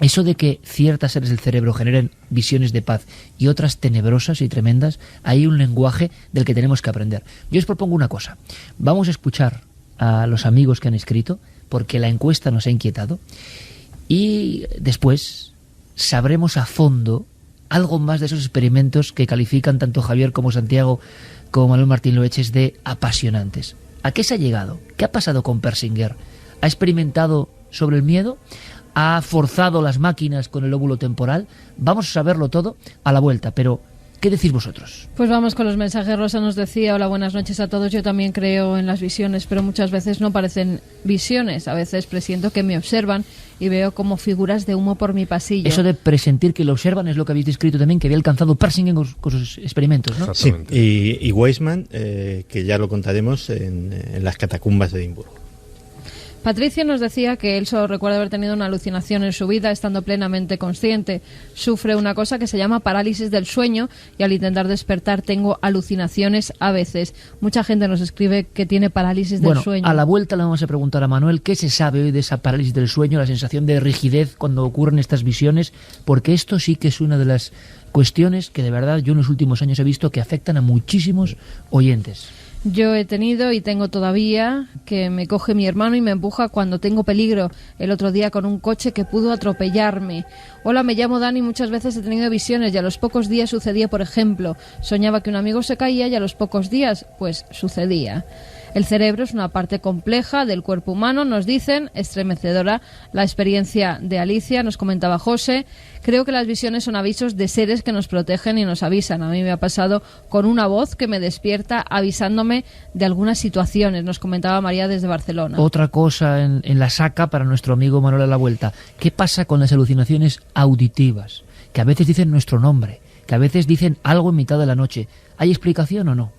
eso de que ciertas áreas del cerebro generen visiones de paz y otras tenebrosas y tremendas, hay un lenguaje del que tenemos que aprender. Yo os propongo una cosa. Vamos a escuchar a los amigos que han escrito, porque la encuesta nos ha inquietado, y después sabremos a fondo algo más de esos experimentos que califican tanto Javier como Santiago como Manuel Martín Loeches de apasionantes. ¿A qué se ha llegado? ¿Qué ha pasado con Persinger? ¿Ha experimentado sobre el miedo? ¿Ha forzado las máquinas con el lóbulo temporal? Vamos a saberlo todo a la vuelta, pero ¿qué decís vosotros? Pues vamos con los mensajes. Rosa nos decía: hola, buenas noches a todos. Yo también creo en las visiones, pero muchas veces no parecen visiones. A veces presiento que me observan y veo como figuras de humo por mi pasillo. Eso de presentir que lo observan es lo que habéis descrito también, que había alcanzado Persinger con sus experimentos, ¿no? Sí, y Weisman, que ya lo contaremos en las catacumbas de Edimburgo. Patricia nos decía que él solo recuerda haber tenido una alucinación en su vida estando plenamente consciente. Sufre una cosa que se llama parálisis del sueño y al intentar despertar tengo alucinaciones a veces. Mucha gente nos escribe que tiene parálisis del sueño. A la vuelta le vamos a preguntar a Manuel qué se sabe hoy de esa parálisis del sueño, la sensación de rigidez cuando ocurren estas visiones, porque esto sí que es una de las cuestiones que de verdad yo en los últimos años he visto que afectan a muchísimos oyentes. Yo he tenido y tengo todavía que me coge mi hermano y me empuja cuando tengo peligro. El otro día con un coche que pudo atropellarme. Hola, me llamo Dani. Muchas veces he tenido visiones y a los pocos días sucedía, por ejemplo, soñaba que un amigo se caía y a los pocos días, pues sucedía. El cerebro es una parte compleja del cuerpo humano, nos dicen, estremecedora la experiencia de Alicia, nos comentaba José. Creo que las visiones son avisos de seres que nos protegen y nos avisan. A mí me ha pasado con una voz que me despierta avisándome de algunas situaciones, nos comentaba María desde Barcelona. Otra cosa en la saca para nuestro amigo Manuel a la vuelta. ¿Qué pasa con las alucinaciones auditivas? Que a veces dicen nuestro nombre, que a veces dicen algo en mitad de la noche. ¿Hay explicación o no?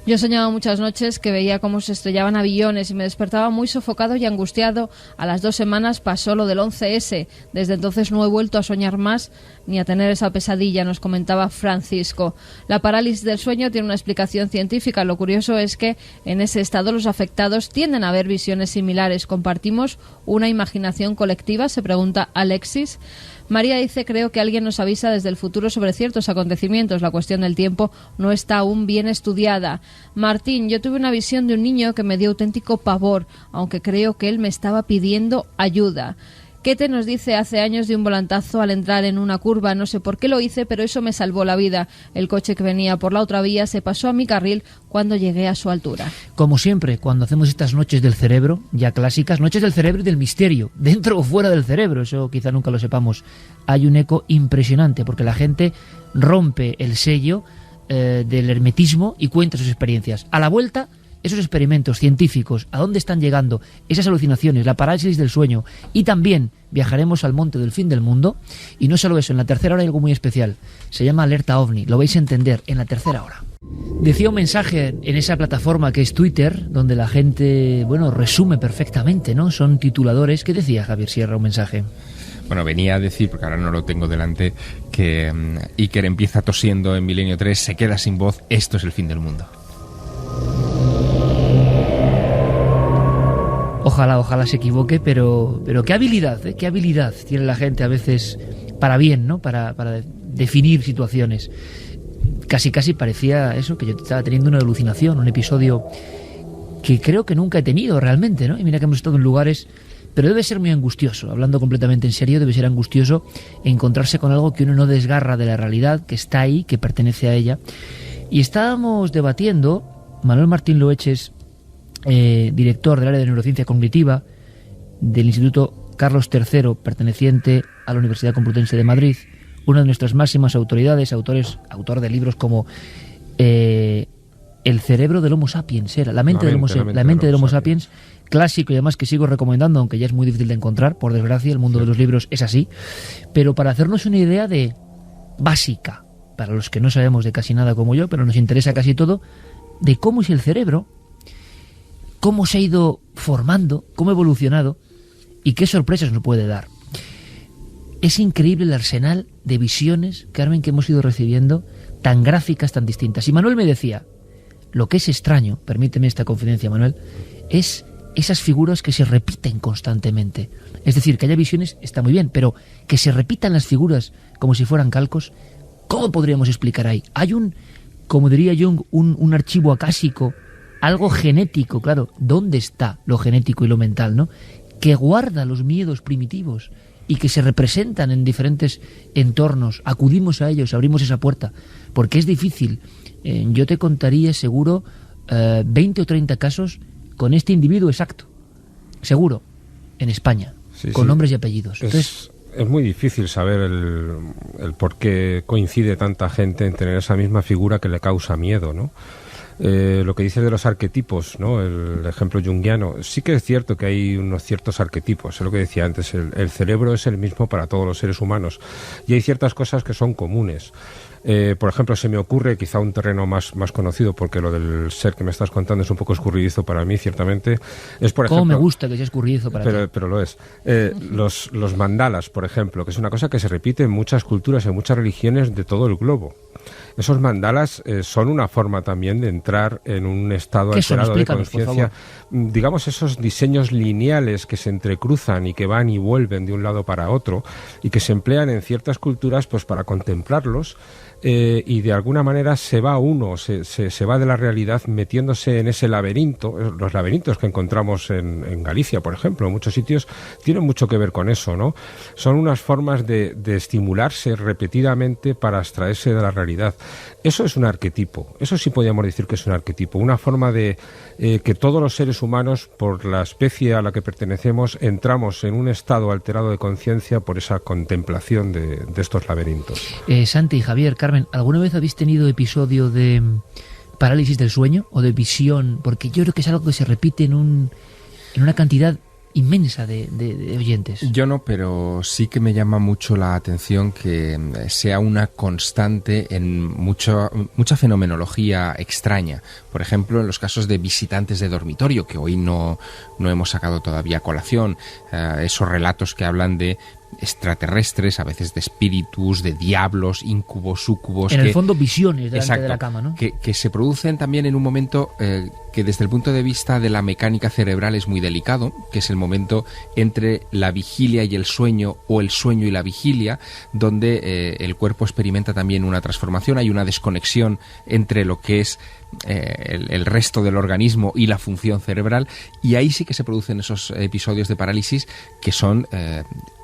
Yo soñaba muchas noches que veía cómo se estrellaban aviones y me despertaba muy sofocado y angustiado. A las 2 semanas pasó lo del 11S. Desde entonces no he vuelto a soñar más ni a tener esa pesadilla, nos comentaba Francisco. La parálisis del sueño tiene una explicación científica. Lo curioso es que en ese estado los afectados tienden a ver visiones similares. ¿Compartimos una imaginación colectiva?, se pregunta Alexis. María dice, creo que alguien nos avisa desde el futuro sobre ciertos acontecimientos. La cuestión del tiempo no está aún bien estudiada. Martín, yo tuve una visión de un niño que me dio auténtico pavor, aunque creo que él me estaba pidiendo ayuda. Kete nos dice, hace años de un volantazo al entrar en una curva, no sé por qué lo hice, pero eso me salvó la vida. El coche que venía por la otra vía se pasó a mi carril cuando llegué a su altura. Como siempre, cuando hacemos estas noches del cerebro, ya clásicas, noches del cerebro y del misterio, dentro o fuera del cerebro, eso quizá nunca lo sepamos, hay un eco impresionante, porque la gente rompe el sello del hermetismo y cuenta sus experiencias. A la vuelta, esos experimentos científicos, a dónde están llegando, esas alucinaciones, la parálisis del sueño, y también viajaremos al monte del fin del mundo. Y no solo eso, en la tercera hora hay algo muy especial, se llama Alerta OVNI, lo vais a entender en la tercera hora. Decía un mensaje en esa plataforma que es Twitter, donde la gente, bueno, resume perfectamente, ¿no? Son tituladores. ¿Qué decía Javier Sierra, un mensaje? Bueno, venía a decir, porque ahora no lo tengo delante, que Iker empieza tosiendo en Milenio 3, se queda sin voz, esto es el fin del mundo. Ojalá se equivoque, pero qué habilidad tiene la gente a veces para bien, ¿no? Para definir situaciones. Casi parecía eso, que yo estaba teniendo una alucinación, un episodio que creo que nunca he tenido realmente, ¿no? Y mira que hemos estado en lugares, pero debe ser muy angustioso, hablando completamente en serio, debe ser angustioso encontrarse con algo que uno no desgarra de la realidad, que está ahí, que pertenece a ella. Y estábamos debatiendo, Manuel Martín Loeches, director del área de neurociencia cognitiva del Instituto Carlos III, perteneciente a la Universidad Complutense de Madrid, una de nuestras máximas autoridades, autor de libros como El cerebro del Homo sapiens, la mente del Homo sapiens, clásico y además que sigo recomendando, aunque ya es muy difícil de encontrar, por desgracia, el mundo de los libros es así, pero para hacernos una idea básica, para los que no sabemos de casi nada como yo, pero nos interesa casi todo, de cómo es el cerebro, cómo se ha ido formando, cómo ha evolucionado y qué sorpresas nos puede dar. Es increíble el arsenal de visiones, Carmen, que hemos ido recibiendo, tan gráficas, tan distintas. Y Manuel me decía, lo que es extraño, permíteme esta confidencia, Manuel, es esas figuras que se repiten constantemente. Es decir, que haya visiones está muy bien, pero que se repitan las figuras como si fueran calcos, ¿cómo podríamos explicar ahí? Hay como diría Jung, un archivo acásico, algo genético, claro, ¿dónde está lo genético y lo mental, no? Que guarda los miedos primitivos y que se representan en diferentes entornos. Acudimos a ellos, abrimos esa puerta, porque es difícil. Yo te contaría seguro 20 o 30 casos con este individuo exacto, seguro, en España, con nombres y apellidos. Entonces, es muy difícil saber el por qué coincide tanta gente en tener esa misma figura que le causa miedo, ¿no? Lo que dices de los arquetipos, ¿no? El ejemplo junguiano, sí que es cierto que hay unos ciertos arquetipos, es lo que decía antes, el cerebro es el mismo para todos los seres humanos y hay ciertas cosas que son comunes. Por ejemplo, se me ocurre quizá un terreno más conocido, porque lo del ser que me estás contando es un poco escurridizo para mí, ciertamente. Es, por ejemplo, ¿cómo me gusta que sea escurridizo para ti? Pero lo es. Los mandalas, por ejemplo, que es una cosa que se repite en muchas culturas, en muchas religiones de todo el globo. Esos mandalas son una forma también de entrar en un estado alterado de conciencia. Digamos, esos diseños lineales que se entrecruzan y que van y vuelven de un lado para otro y que se emplean en ciertas culturas pues para contemplarlos y de alguna manera se va uno, se va de la realidad metiéndose en ese laberinto. Los laberintos que encontramos en Galicia, por ejemplo, en muchos sitios, tienen mucho que ver con eso, ¿no? Son unas formas de estimularse repetidamente para abstraerse de la realidad. Eso es un arquetipo, eso sí podríamos decir que es un arquetipo, una forma de que todos los seres humanos, por la especie a la que pertenecemos, entramos en un estado alterado de conciencia por esa contemplación de estos laberintos. Santi, Javier, Carmen, ¿alguna vez habéis tenido episodio de parálisis del sueño o de visión? Porque yo creo que es algo que se repite en una cantidad inmensa de oyentes. Yo no, pero sí que me llama mucho la atención que sea una constante en mucha fenomenología extraña. Por ejemplo, en los casos de visitantes de dormitorio, que hoy no hemos sacado todavía a colación, esos relatos que hablan de extraterrestres, a veces de espíritus, de diablos, incubos, súcubos. En el fondo, visiones delante exacto, de la cama, ¿no? Que se producen también en un momento que desde el punto de vista de la mecánica cerebral es muy delicado, que es el momento entre la vigilia y el sueño, o el sueño y la vigilia, donde el cuerpo experimenta también una transformación, hay una desconexión entre lo que es el resto del organismo y la función cerebral, y ahí sí que se producen esos episodios de parálisis que son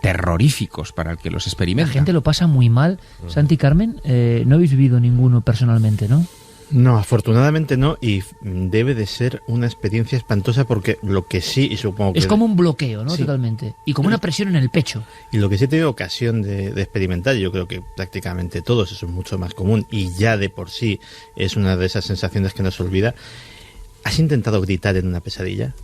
terroríficos para el que los experimenta. La gente lo pasa muy mal. Santi, Carmen, no habéis vivido ninguno personalmente, ¿no? No, afortunadamente no, y debe de ser una experiencia espantosa, porque lo que sí, y supongo que... Es como un bloqueo, ¿no? Sí. Totalmente. Y como una presión en el pecho. Y lo que sí he tenido ocasión de experimentar, yo creo que prácticamente todos, eso es mucho más común, y ya de por sí es una de esas sensaciones que no se olvida. ¿Has intentado gritar en una pesadilla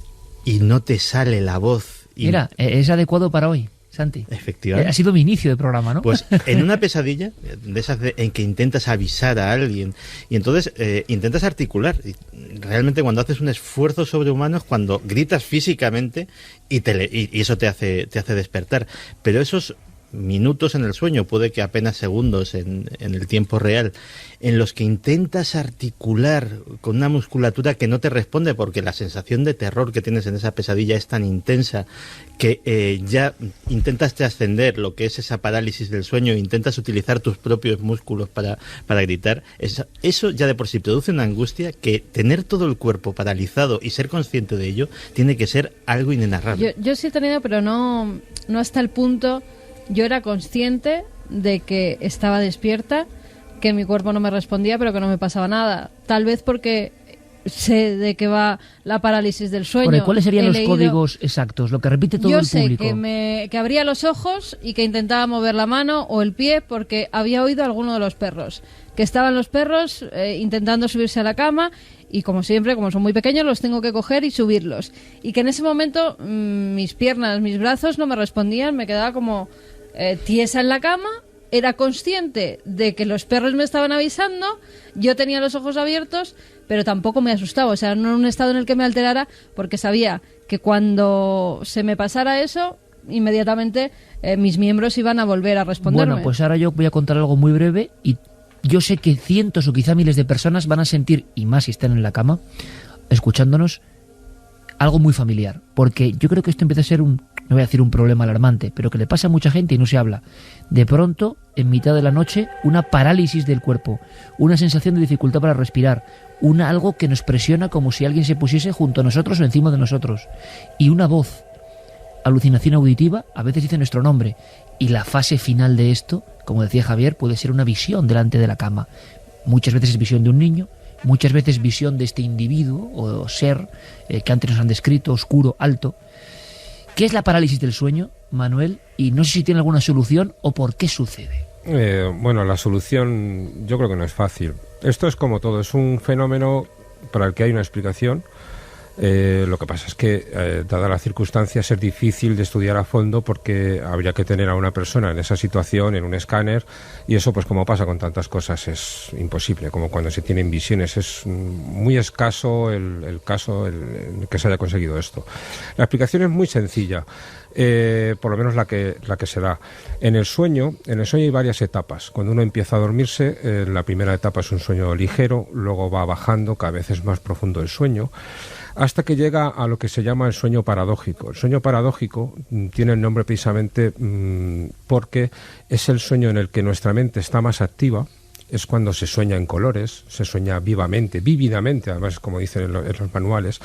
y no te sale la voz? Mira, es adecuado para hoy, Santi. Efectivamente. Ha sido mi inicio de programa, ¿no? Pues en una pesadilla, de esas en que intentas avisar a alguien, y entonces intentas articular. Y realmente cuando haces un esfuerzo sobrehumano es cuando gritas físicamente y eso te hace despertar. Pero esos minutos en el sueño, puede que apenas segundos en el tiempo real, en los que intentas articular con una musculatura que no te responde, porque la sensación de terror que tienes en esa pesadilla es tan intensa que ya intentas trascender lo que es esa parálisis del sueño, intentas utilizar tus propios músculos para gritar. Eso ya de por sí produce una angustia que tener todo el cuerpo paralizado y ser consciente de ello tiene que ser algo inenarrable. Yo sí he tenido, pero no hasta el punto. Yo era consciente de que estaba despierta, que mi cuerpo no me respondía, pero que no me pasaba nada. Tal vez porque sé de qué va la parálisis del sueño. ¿Cuáles serían los códigos exactos? Lo que repite todo el público. Yo sé que abría los ojos y que intentaba mover la mano o el pie, porque había oído a alguno de los perros. Que estaban los perros intentando subirse a la cama, y como siempre, como son muy pequeños, los tengo que coger y subirlos. Y que en ese momento mis piernas, mis brazos no me respondían, me quedaba como tiesa en la cama. Era consciente de que los perros me estaban avisando, yo tenía los ojos abiertos, pero tampoco me asustaba, o sea, no en un estado en el que me alterara, porque sabía que cuando se me pasara eso, inmediatamente mis miembros iban a volver a responderme. Bueno, pues ahora yo voy a contar algo muy breve, y yo sé que cientos o quizá miles de personas van a sentir, y más si están en la cama, escuchándonos, algo muy familiar, porque yo creo que esto empieza a ser no voy a decir un problema alarmante, pero que le pasa a mucha gente y no se habla. De pronto, en mitad de la noche, una parálisis del cuerpo, una sensación de dificultad para respirar, algo que nos presiona como si alguien se pusiese junto a nosotros o encima de nosotros, y una voz, alucinación auditiva, a veces dice nuestro nombre, y la fase final de esto, como decía Javier, puede ser una visión delante de la cama. Muchas veces es visión de un niño, muchas veces visión de este individuo o ser que antes nos han descrito, oscuro, alto. ¿Qué es la parálisis del sueño, Manuel? Y no sé si tiene alguna solución o por qué sucede. Bueno, la solución yo creo que no es fácil. Esto es como todo, es un fenómeno para el que hay una explicación. Lo que pasa es que, dada las circunstancias, es difícil de estudiar a fondo, porque habría que tener a una persona en esa situación, en un escáner, y eso, pues como pasa con tantas cosas, es imposible. Como cuando se tienen visiones, es muy escaso el caso en el que se haya conseguido esto. La explicación es muy sencilla, por lo menos la que se da. En el sueño hay varias etapas. Cuando uno empieza a dormirse, la primera etapa es un sueño ligero, luego va bajando, cada vez es más profundo el sueño, hasta que llega a lo que se llama el sueño paradójico. El sueño paradójico tiene el nombre precisamente porque es el sueño en el que nuestra mente está más activa es cuando se sueña en colores, se sueña vívidamente, además, como dicen en los manuales,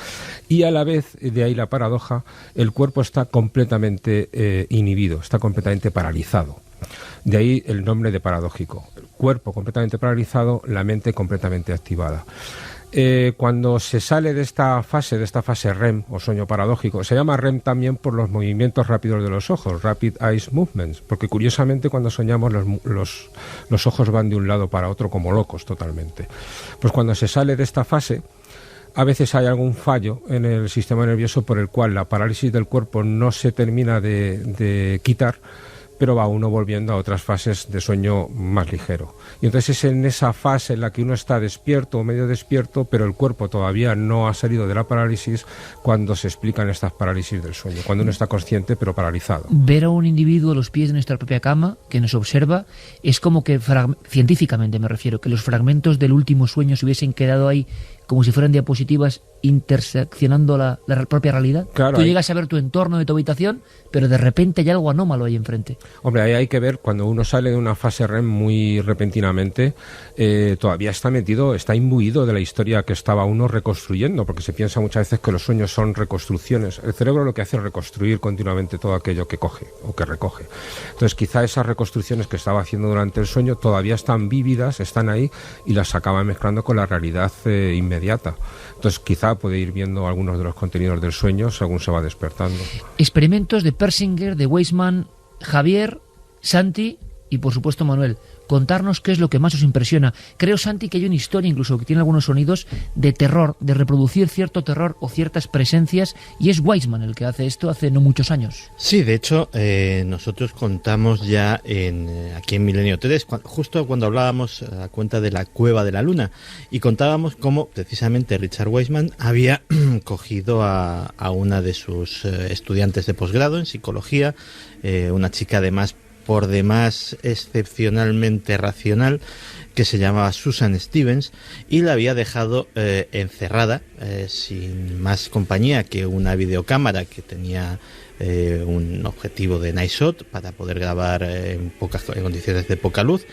y a la vez, de ahí la paradoja, el cuerpo está completamente inhibido, está completamente paralizado. De ahí el nombre de paradójico. El cuerpo completamente paralizado, la mente completamente activada. Cuando se sale de esta fase REM o sueño paradójico, se llama REM también por los movimientos rápidos de los ojos, Rapid Eye Movements, porque curiosamente cuando soñamos los ojos van de un lado para otro como locos totalmente. Pues cuando se sale de esta fase, a veces hay algún fallo en el sistema nervioso por el cual la parálisis del cuerpo no se termina de quitar, pero va uno volviendo a otras fases de sueño más ligero. Y entonces es en esa fase en la que uno está despierto o medio despierto, pero el cuerpo todavía no ha salido de la parálisis, cuando se explican estas parálisis del sueño, cuando uno está consciente pero paralizado. Ver a un individuo a los pies de nuestra propia cama, que nos observa, es como que, científicamente me refiero, que los fragmentos del último sueño se hubiesen quedado ahí como si fueran diapositivas interseccionando la propia realidad. Claro, tú llegas a ver tu entorno de tu habitación, pero de repente hay algo anómalo ahí enfrente. Hombre, ahí hay que ver, cuando uno sale de una fase REM muy repentinamente, todavía está imbuido de la historia que estaba uno reconstruyendo, porque se piensa muchas veces que los sueños son reconstrucciones. El cerebro lo que hace es reconstruir continuamente todo aquello que coge o que recoge. Entonces quizá esas reconstrucciones que estaba haciendo durante el sueño todavía están vívidas, están ahí, y las acaba mezclando con la realidad inmediata. Entonces quizá puede ir viendo algunos de los contenidos del sueño según se va despertando. Experimentos de Persinger, de Weisman, Javier, Santi y por supuesto Manuel. Contarnos qué es lo que más os impresiona. Creo, Santi, que hay una historia incluso que tiene algunos sonidos de terror, de reproducir cierto terror o ciertas presencias, y es Weisman el que hace esto hace no muchos años. Sí, de hecho, nosotros contamos ya aquí en Milenio 3, justo cuando hablábamos a cuenta de la Cueva de la Luna, y contábamos cómo precisamente Richard Weisman había cogido a una de sus estudiantes de posgrado en psicología, una chica además por demás excepcionalmente racional, que se llamaba Susan Stevens, y la había dejado encerrada sin más compañía que una videocámara que tenía un objetivo de night shot para poder grabar en condiciones de poca luz,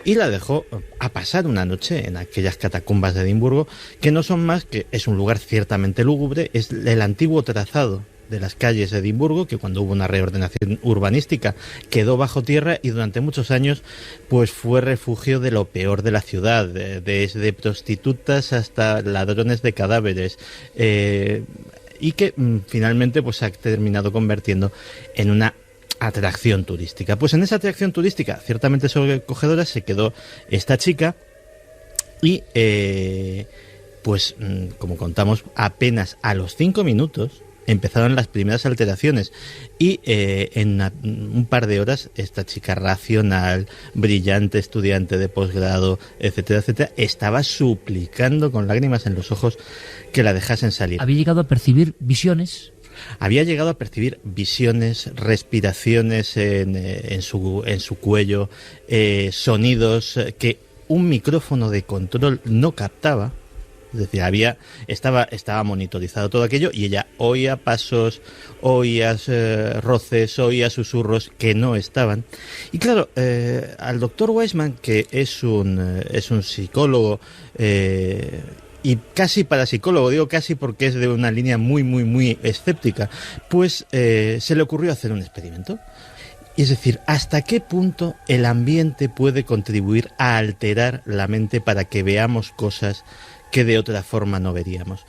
y la dejó a pasar una noche en aquellas catacumbas de Edimburgo, que no son más que, es un lugar ciertamente lúgubre, es el antiguo trazado de las calles de Edimburgo, que cuando hubo una reordenación urbanística quedó bajo tierra, y durante muchos años pues fue refugio de lo peor de la ciudad, desde prostitutas hasta ladrones de cadáveres, y que finalmente pues se ha terminado convirtiendo en una atracción turística. Pues en esa atracción turística ciertamente sobrecogedora se quedó esta chica, y pues como contamos, apenas a los 5 minutos empezaron las primeras alteraciones, y en un par de horas esta chica racional, brillante estudiante de posgrado, etcétera, etcétera, estaba suplicando con lágrimas en los ojos que la dejasen salir. Había llegado a percibir visiones. Había llegado a percibir visiones, respiraciones en su cuello, sonidos que un micrófono de control no captaba. Es decir, estaba monitorizado todo aquello, y ella oía pasos, oía roces, oía susurros que no estaban. Y claro, al doctor Weisman, que es un psicólogo, y casi parapsicólogo, digo casi porque es de una línea muy, muy, muy escéptica, pues se le ocurrió hacer un experimento. Y es decir, ¿hasta qué punto el ambiente puede contribuir a alterar la mente para que veamos cosas que de otra forma no veríamos?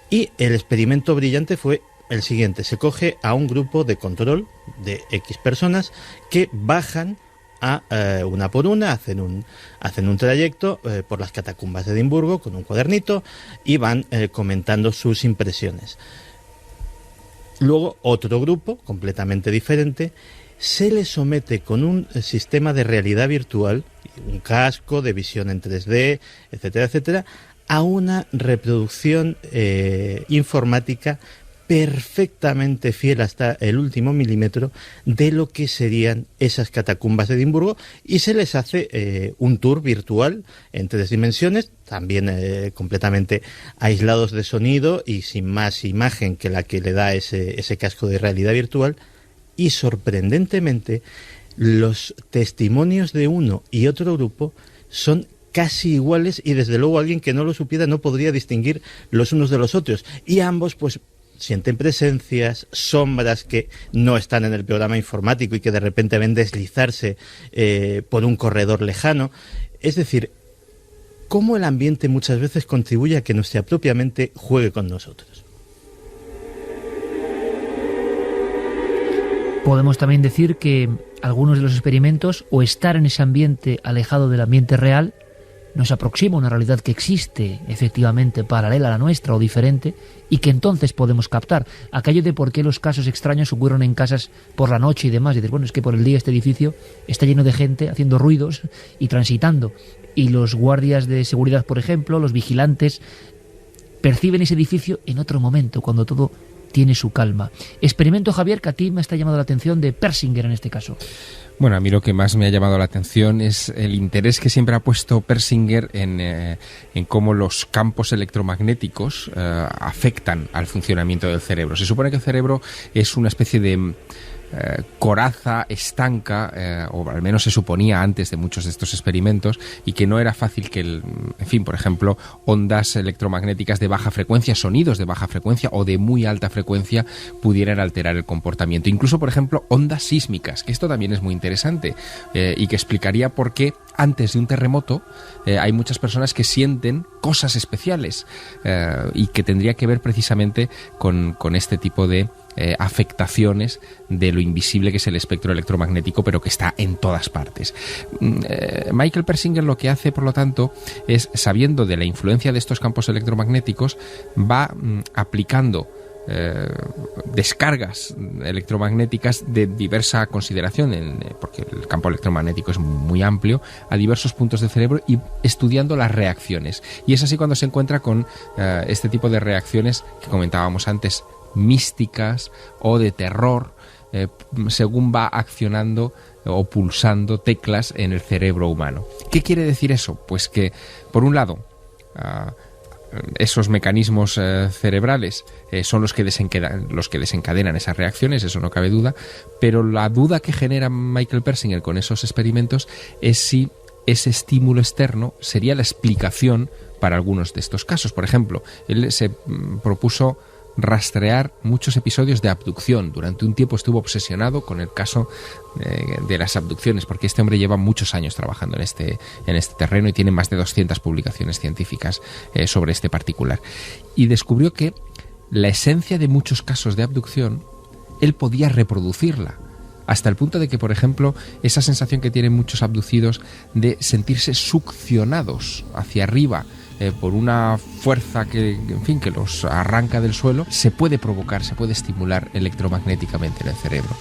Y el experimento brillante fue el siguiente: se coge a un grupo de control de X personas que bajan a una por una, hacen un trayecto por las catacumbas de Edimburgo con un cuadernito y van comentando sus impresiones. Luego otro grupo completamente diferente se les somete con un sistema de realidad virtual, un casco de visión en 3D, etcétera, etcétera, a una reproducción informática perfectamente fiel hasta el último milímetro de lo que serían esas catacumbas de Edimburgo, y se les hace un tour virtual en 3 dimensiones, también completamente aislados de sonido y sin más imagen que la que le da ese casco de realidad virtual. Y sorprendentemente, los testimonios de uno y otro grupo son casi iguales y desde luego alguien que no lo supiera no podría distinguir los unos de los otros. Y ambos pues sienten presencias, sombras que no están en el programa informático y que de repente ven deslizarse por un corredor lejano. Es decir, cómo el ambiente muchas veces contribuye a que nuestra propia mente juegue con nosotros. Podemos también decir que algunos de los experimentos, o estar en ese ambiente alejado del ambiente real, nos aproxima a una realidad que existe efectivamente paralela a la nuestra o diferente, y que entonces podemos captar aquello de por qué los casos extraños ocurren en casas por la noche y demás. Y dices, bueno, es que por el día este edificio está lleno de gente haciendo ruidos y transitando, y los guardias de seguridad, por ejemplo, los vigilantes, perciben ese edificio en otro momento, cuando todo tiene su calma. Experimento, Javier, que a ti me está llamando la atención de Persinger en este caso. Bueno, a mí lo que más me ha llamado la atención es el interés que siempre ha puesto Persinger en cómo los campos electromagnéticos afectan al funcionamiento del cerebro. Se supone que el cerebro es una especie de coraza estanca, o al menos se suponía antes de muchos de estos experimentos, y que no era fácil que, por ejemplo, ondas electromagnéticas de baja frecuencia, sonidos de baja frecuencia o de muy alta frecuencia pudieran alterar el comportamiento. Incluso, por ejemplo, ondas sísmicas, que esto también es muy interesante y que explicaría por qué antes de un terremoto hay muchas personas que sienten cosas especiales y que tendría que ver precisamente con este tipo de afectaciones de lo invisible que es el espectro electromagnético, pero que está en todas partes. Michael Persinger lo que hace, por lo tanto, es, sabiendo de la influencia de estos campos electromagnéticos, va aplicando descargas electromagnéticas de diversa consideración, porque el campo electromagnético es muy amplio, a diversos puntos del cerebro, y estudiando las reacciones. Y es así cuando se encuentra con este tipo de reacciones que comentábamos antes, místicas o de terror, según va accionando o pulsando teclas en el cerebro humano. ¿Qué quiere decir eso? Pues que, por un lado, esos mecanismos cerebrales son los que desencadenan esas reacciones, eso no cabe duda, pero la duda que genera Michael Persinger con esos experimentos es si ese estímulo externo sería la explicación para algunos de estos casos. Por ejemplo, él se propuso rastrear muchos episodios de abducción. Durante un tiempo estuvo obsesionado con el caso de las abducciones, porque este hombre lleva muchos años trabajando en este terreno y tiene más de 200 publicaciones científicas sobre este particular. Y descubrió que la esencia de muchos casos de abducción, él podía reproducirla, hasta el punto de que, por ejemplo, esa sensación que tienen muchos abducidos de sentirse succionados hacia arriba por una fuerza que los arranca del suelo, se puede provocar, se puede estimular electromagnéticamente en el cerebro.